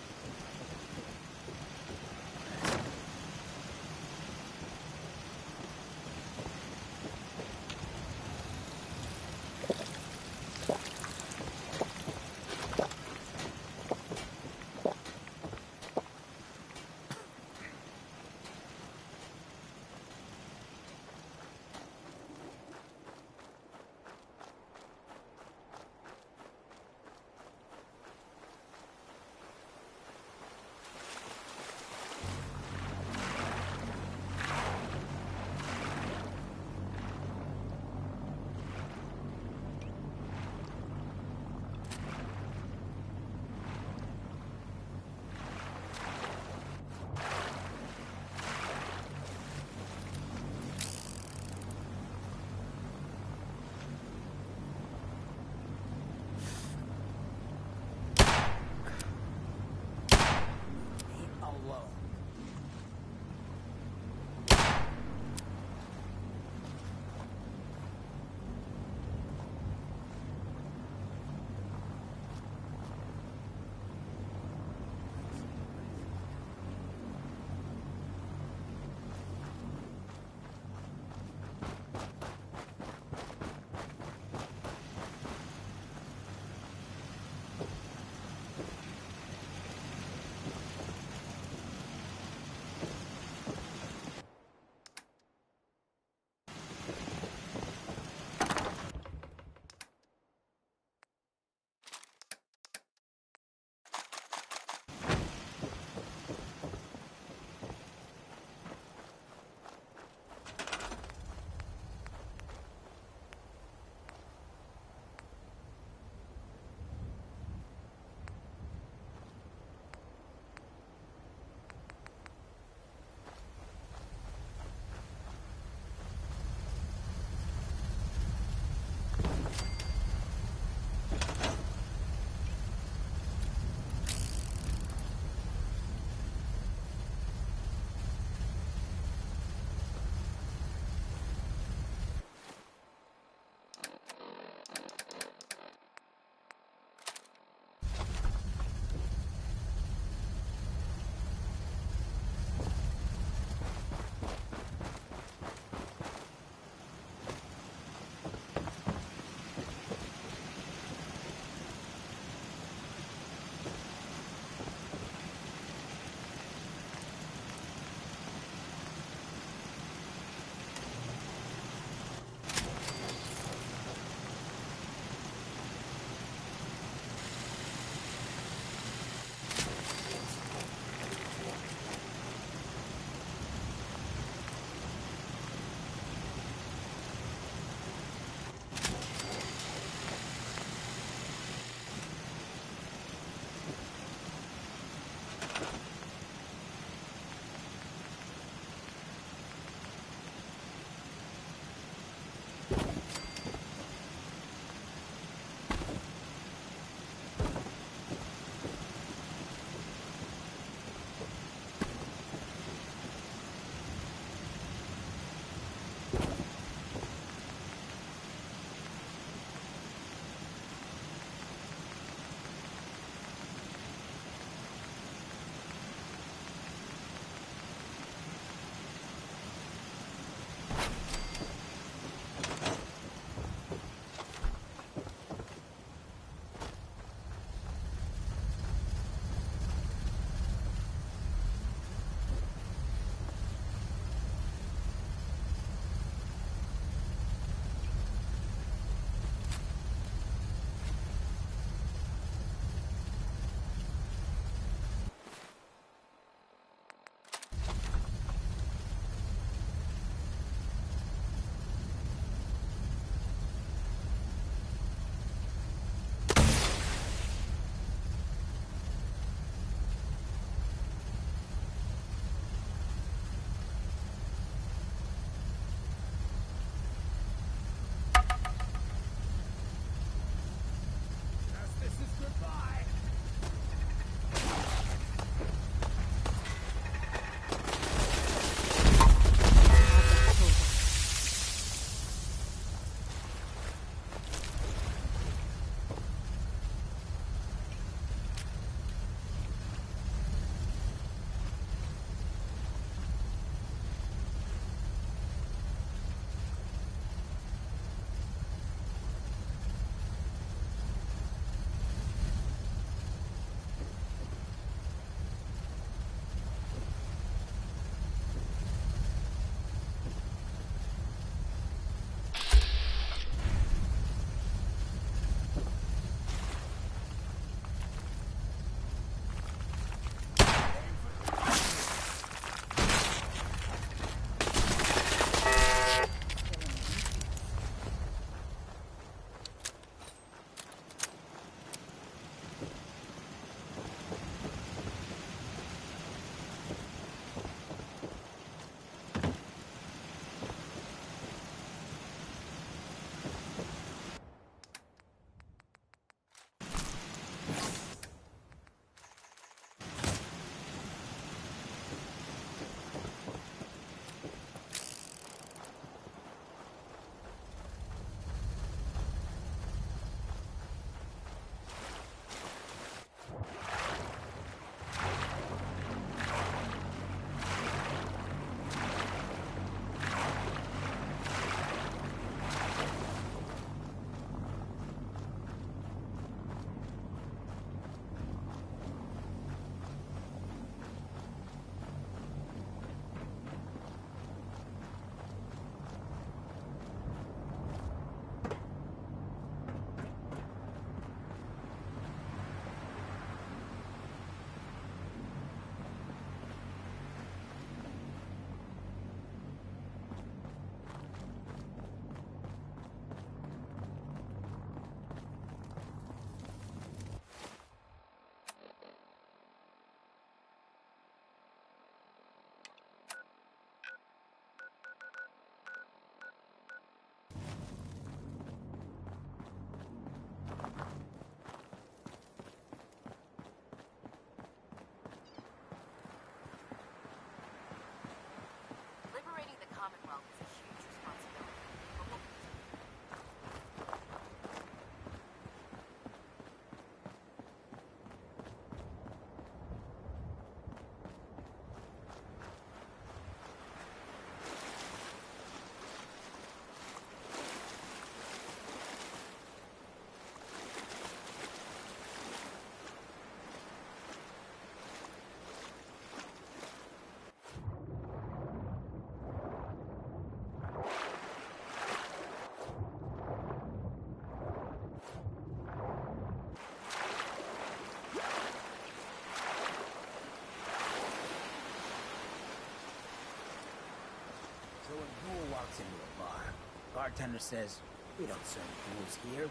S16: bartender says, we don't serve ghouls here.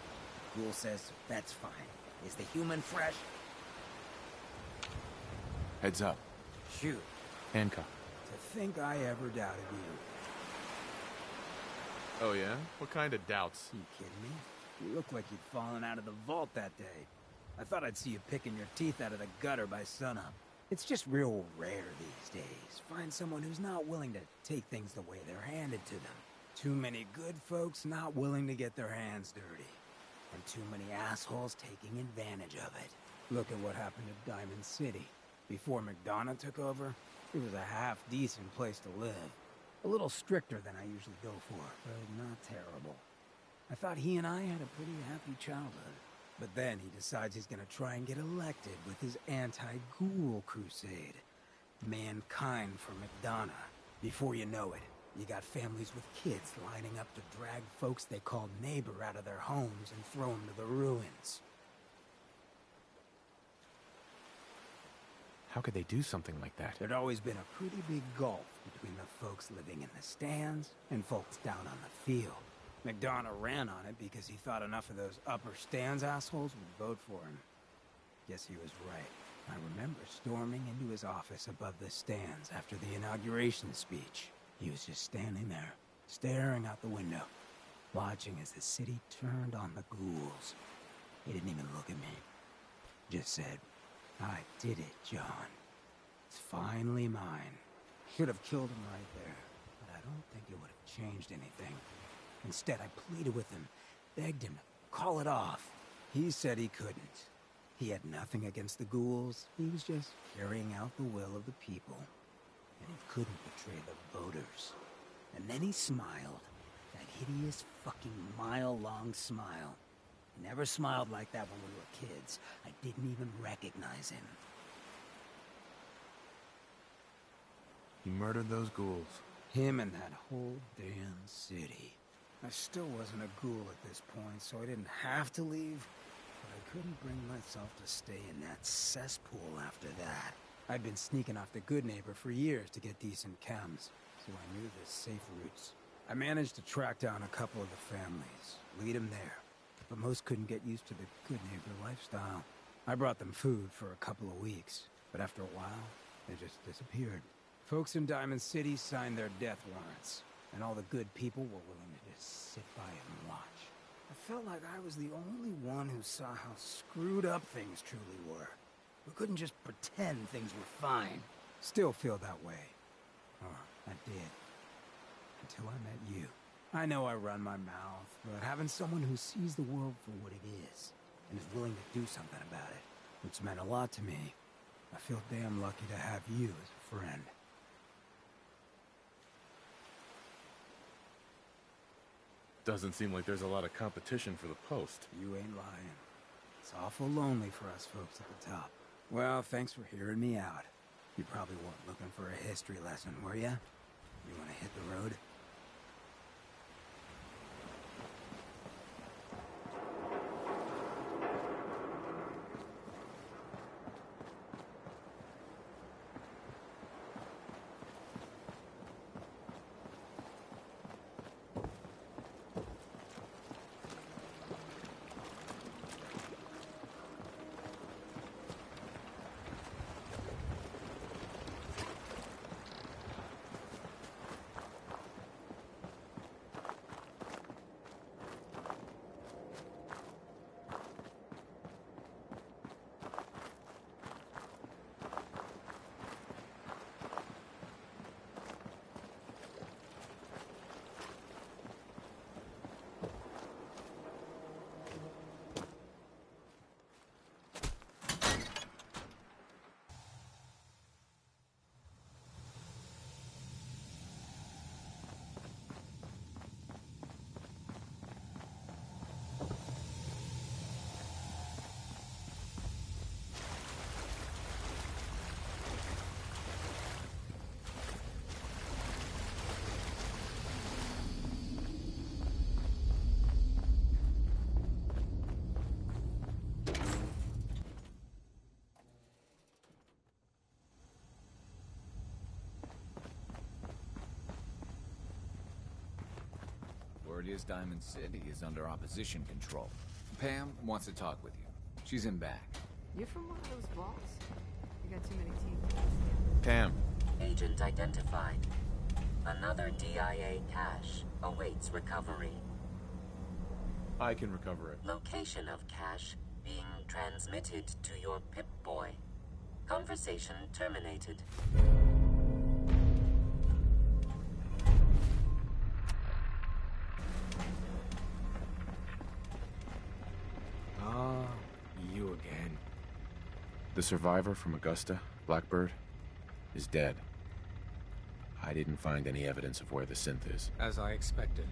S16: Ghoul says, that's fine. Is the human fresh?
S4: Heads up.
S16: Shoot.
S4: Handcuff.
S16: To think I ever doubted you.
S4: Oh yeah? What kind of doubts?
S16: You kidding me? You look like you'd fallen out of the vault that day. I thought I'd see you picking your teeth out of the gutter by sunup. It's just real rare these days. Find someone who's not willing to take things the way they're handed to them. Too many good folks not willing to get their hands dirty. And too many assholes taking advantage of it. Look at what happened at Diamond City. Before McDonough took over, it was a half-decent place to live. A little stricter than I usually go for, but not terrible. I thought he and I had a pretty happy childhood. But then he decides he's gonna try and get elected with his anti-ghoul crusade. Mankind for McDonough. Before you know it, you got families with kids lining up to drag folks they called neighbor out of their homes and throw them to the ruins.
S4: How could they do something like that?
S16: There'd always been a pretty big gulf between the folks living in the stands and folks down on the field. McDonough ran on it because he thought enough of those upper stands assholes would vote for him. Guess he was right. I remember storming into his office above the stands after the inauguration speech. He was just standing there, staring out the window, watching as the city turned on the ghouls. He didn't even look at me. Just said, I did it, John. It's finally mine. Should have killed him right there, but I don't think it would have changed anything. Instead, I pleaded with him, begged him to call it off. He said he couldn't. He had nothing against the ghouls. He was just carrying out the will of the people. And he couldn't betray the voters. And then he smiled. That hideous fucking mile-long smile. He never smiled like that when we were kids. I didn't even recognize him.
S4: He murdered those ghouls.
S16: Him and that whole damn city. I still wasn't a ghoul at this point, so I didn't have to leave. But I couldn't bring myself to stay in that cesspool after that. I'd been sneaking off the Good Neighbor for years to get decent chems, so I knew the safe routes. I managed to track down a couple of the families, lead them there. But most couldn't get used to the Good Neighbor lifestyle. I brought them food for a couple of weeks, but after a while, they just disappeared. Folks in Diamond City signed their death warrants, and all the good people were willing to just sit by and watch. I felt like I was the only one who saw how screwed up things truly were. We couldn't just pretend things were fine. Still feel that way. Or I did. Until I met you. I know I run my mouth, but having someone who sees the world for what it is, and is willing to do something about it, it's meant a lot to me. I feel damn lucky to have you as a friend.
S4: Doesn't seem like there's a lot of competition for the post.
S16: You ain't lying. It's awful lonely for us folks at the top. Well, thanks for hearing me out. You probably weren't looking for a history lesson, were ya? You want to hit the road?
S19: Julius Diamond City is under opposition control. Pam wants to talk with you. She's in back.
S14: You from one of those vaults? You got too many teeth.
S4: Pam.
S20: Agent identified. Another DIA cache awaits recovery.
S4: I can recover it.
S20: Location of cache being transmitted to your Pip-Boy. Conversation terminated.
S16: Ah, you again.
S4: The survivor from Augusta, Blackbird, is dead. I didn't find any evidence of where the synth is.
S21: As I expected.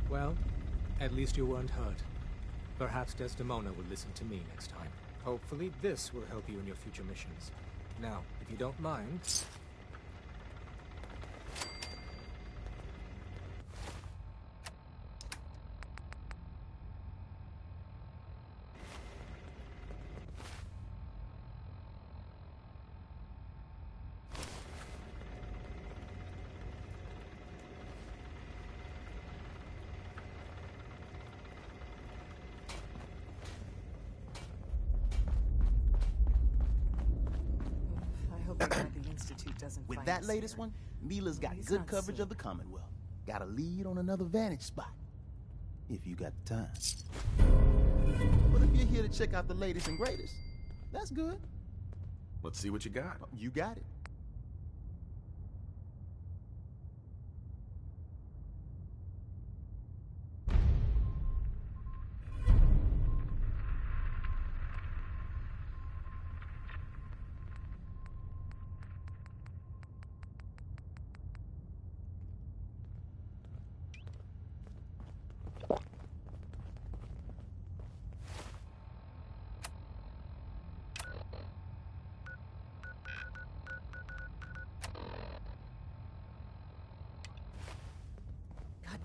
S21: Well, at least you weren't hurt. Perhaps Desdemona will listen to me next time. Hopefully this will help you in your future missions. Now, if you don't mind...
S22: With that latest one, Mila's got good coverage of the Commonwealth. Got a lead on another vantage spot. If you got the time. But if you're here to check out the latest and greatest, that's good.
S4: Let's see what you got.
S22: You got it.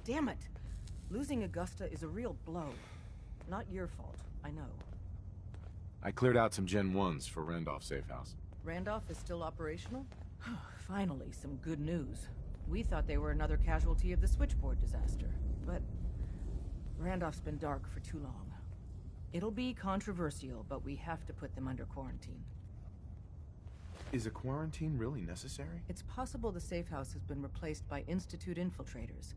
S23: Damn it! Losing Augusta is a real blow. Not your fault, I know.
S4: I cleared out some Gen 1s for Randolph Safe House.
S23: Randolph is still operational? Finally, some good news. We thought they were another casualty of the switchboard disaster, but Randolph's been dark for too long. It'll be controversial, but we have to put them under quarantine.
S4: Is a quarantine really necessary?
S23: It's possible the safe house has been replaced by Institute infiltrators.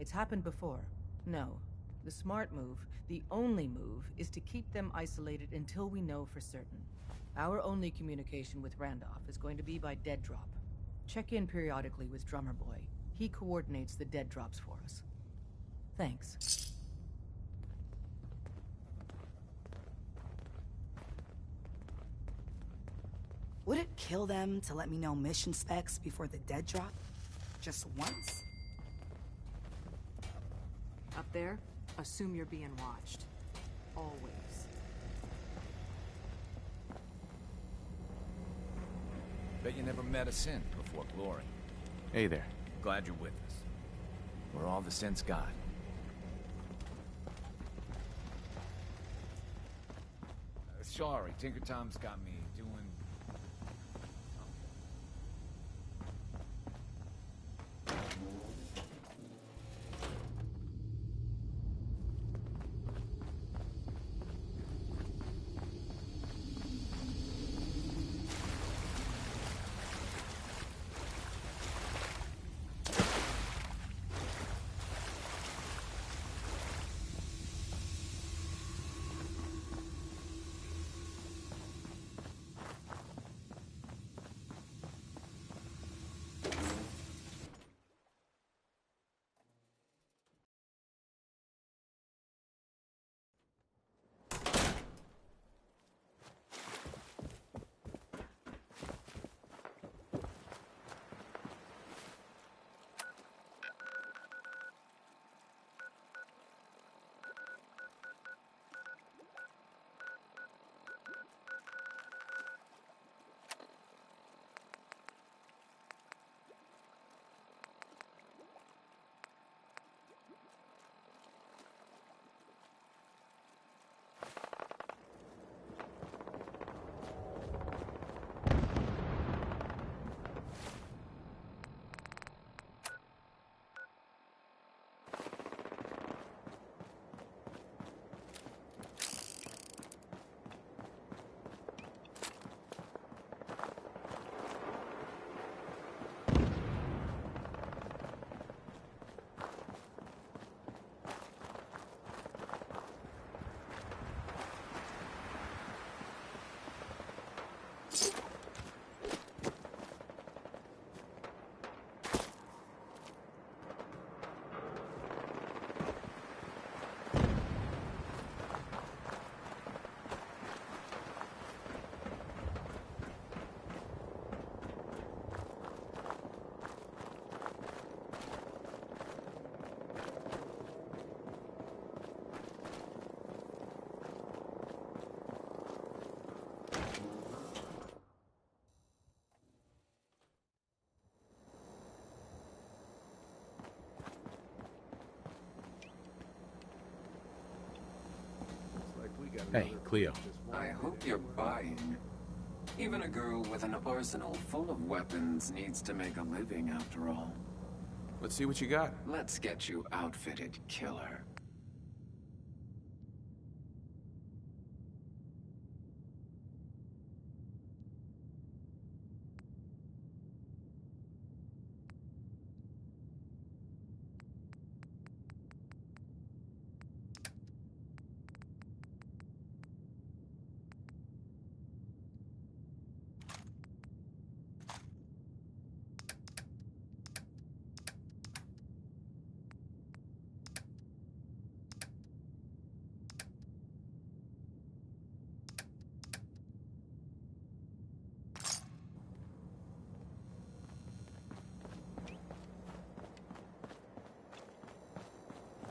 S23: It's happened before. No. The smart move, the only move, is to keep them isolated until we know for certain. Our only communication with Randolph is going to be by dead drop. Check in periodically with Drummer Boy. He coordinates the dead drops for us. Thanks.
S24: Would it kill them to let me know mission specs before the dead drop? Just once?
S25: Up there, assume you're being watched. Always.
S19: Bet you never met a synth before Glory.
S4: Hey there.
S19: Glad you're with us. We're all the synths got. Sorry, Tinker Tom's got me doing...
S4: Hey, Cleo.
S3: I hope you're buying. Even a girl with an arsenal full of weapons needs to make a living after all.
S4: Let's see what you got.
S3: Let's get you outfitted, killer.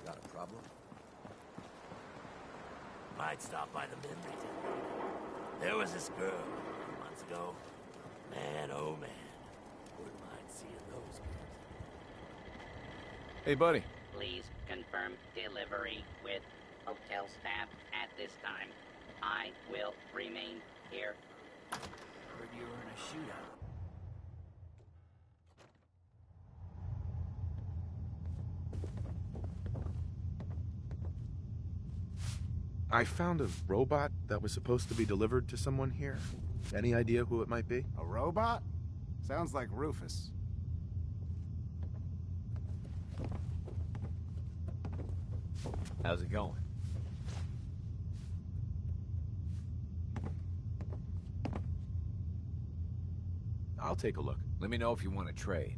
S7: Got a problem? Might stop by the memory center. There was this girl a few months ago. Man, oh man. Wouldn't mind seeing those girls.
S4: Hey, buddy.
S9: Please confirm delivery with hotel staff at this time. I will remain here.
S7: Heard you were in a shootout.
S4: I found a robot that was supposed to be delivered to someone here. Any idea who it might be?
S12: A robot? Sounds like Rufus.
S10: How's it going?
S4: I'll take a look.
S10: Let me know if you want to trade.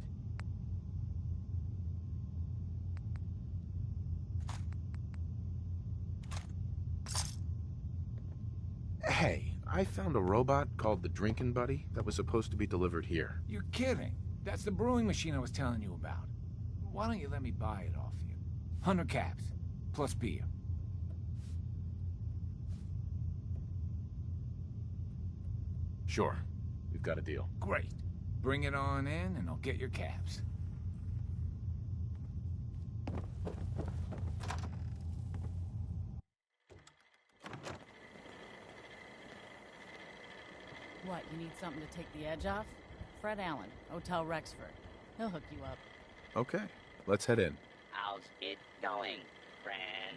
S4: Hey, I found a robot called the Drinkin' Buddy that was supposed to be delivered here.
S13: You're kidding. That's the brewing machine I was telling you about. Why don't you let me buy it off you? 100 caps, plus beer.
S4: Sure. We've got a deal.
S13: Great. Bring it on in and I'll get your caps.
S1: What, you need something to take the edge off? Fred Allen, Hotel Rexford. He'll hook you up.
S4: Okay, let's head in.
S9: How's it going, friend?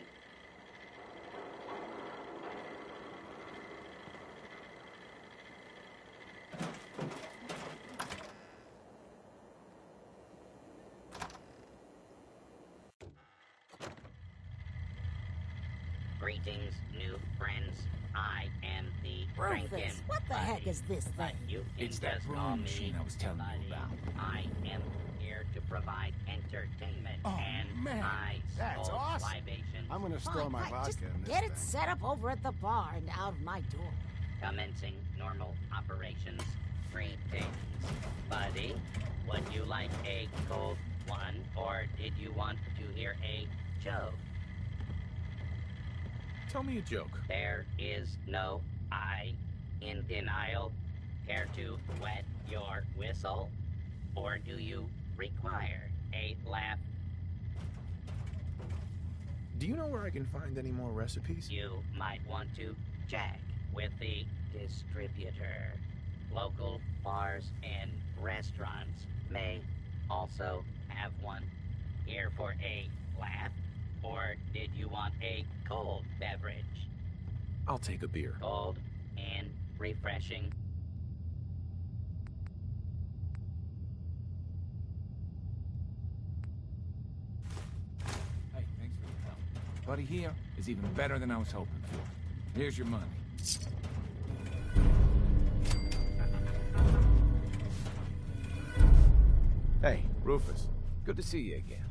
S9: Greetings, new friends. I am the
S26: Rufus,
S9: Drinkin'
S26: what the heck
S9: Buddy.
S26: is this
S9: But
S26: thing?
S9: you can
S13: It's that
S9: just call
S13: brewing
S9: me
S13: machine I was telling you about.
S9: I am here to provide entertainment
S12: Oh,
S9: and
S12: man.
S9: ice
S12: That's
S9: cold
S12: awesome.
S9: libations.
S12: I'm gonna store my vodka
S26: Just
S12: in this
S26: get it
S12: thing.
S26: set up over at the bar and out of my door.
S9: Commencing normal operations. Greetings. Buddy, would you like a cold one, or did you want to hear a joke?
S4: Tell me a joke.
S9: There is no I in denial. Care to wet your whistle? Or do you require a laugh?
S4: Do you know where I can find any more recipes?
S9: You might want to check with the distributor. Local bars and restaurants may also have one. Here for a laugh? Or did you want a cold beverage?
S4: I'll take a beer.
S9: Cold and refreshing.
S13: Hey, thanks for your help. Buddy here is even better than I was hoping for. Here's your money.
S4: Hey, Rufus.
S10: Good to see you again.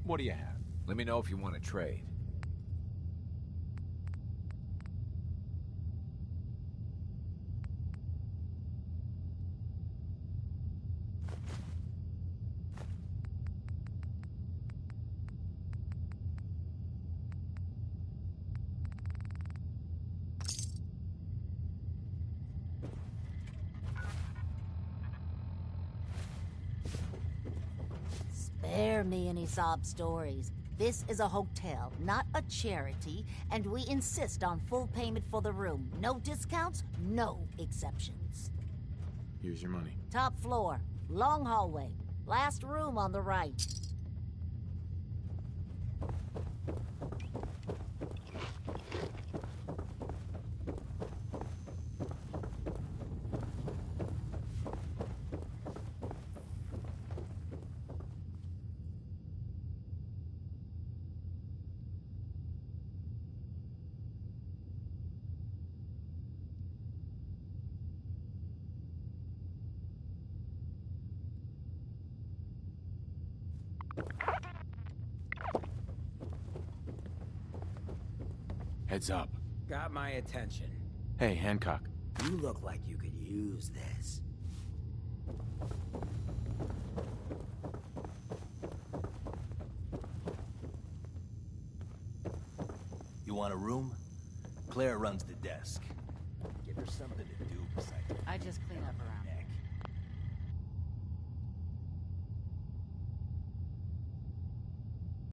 S10: What do you have? Let me know if you want to trade.
S26: Spare me any sob stories. This is a hotel, not a charity, and we insist on full payment for the room. No discounts, no exceptions.
S4: Here's your money.
S26: Top floor, long hallway, last room on the right.
S4: Heads up.
S16: Got my attention.
S4: Hey, Hancock.
S16: You look like you could use this.
S2: You want a room? Claire runs the desk. Give her something to do besides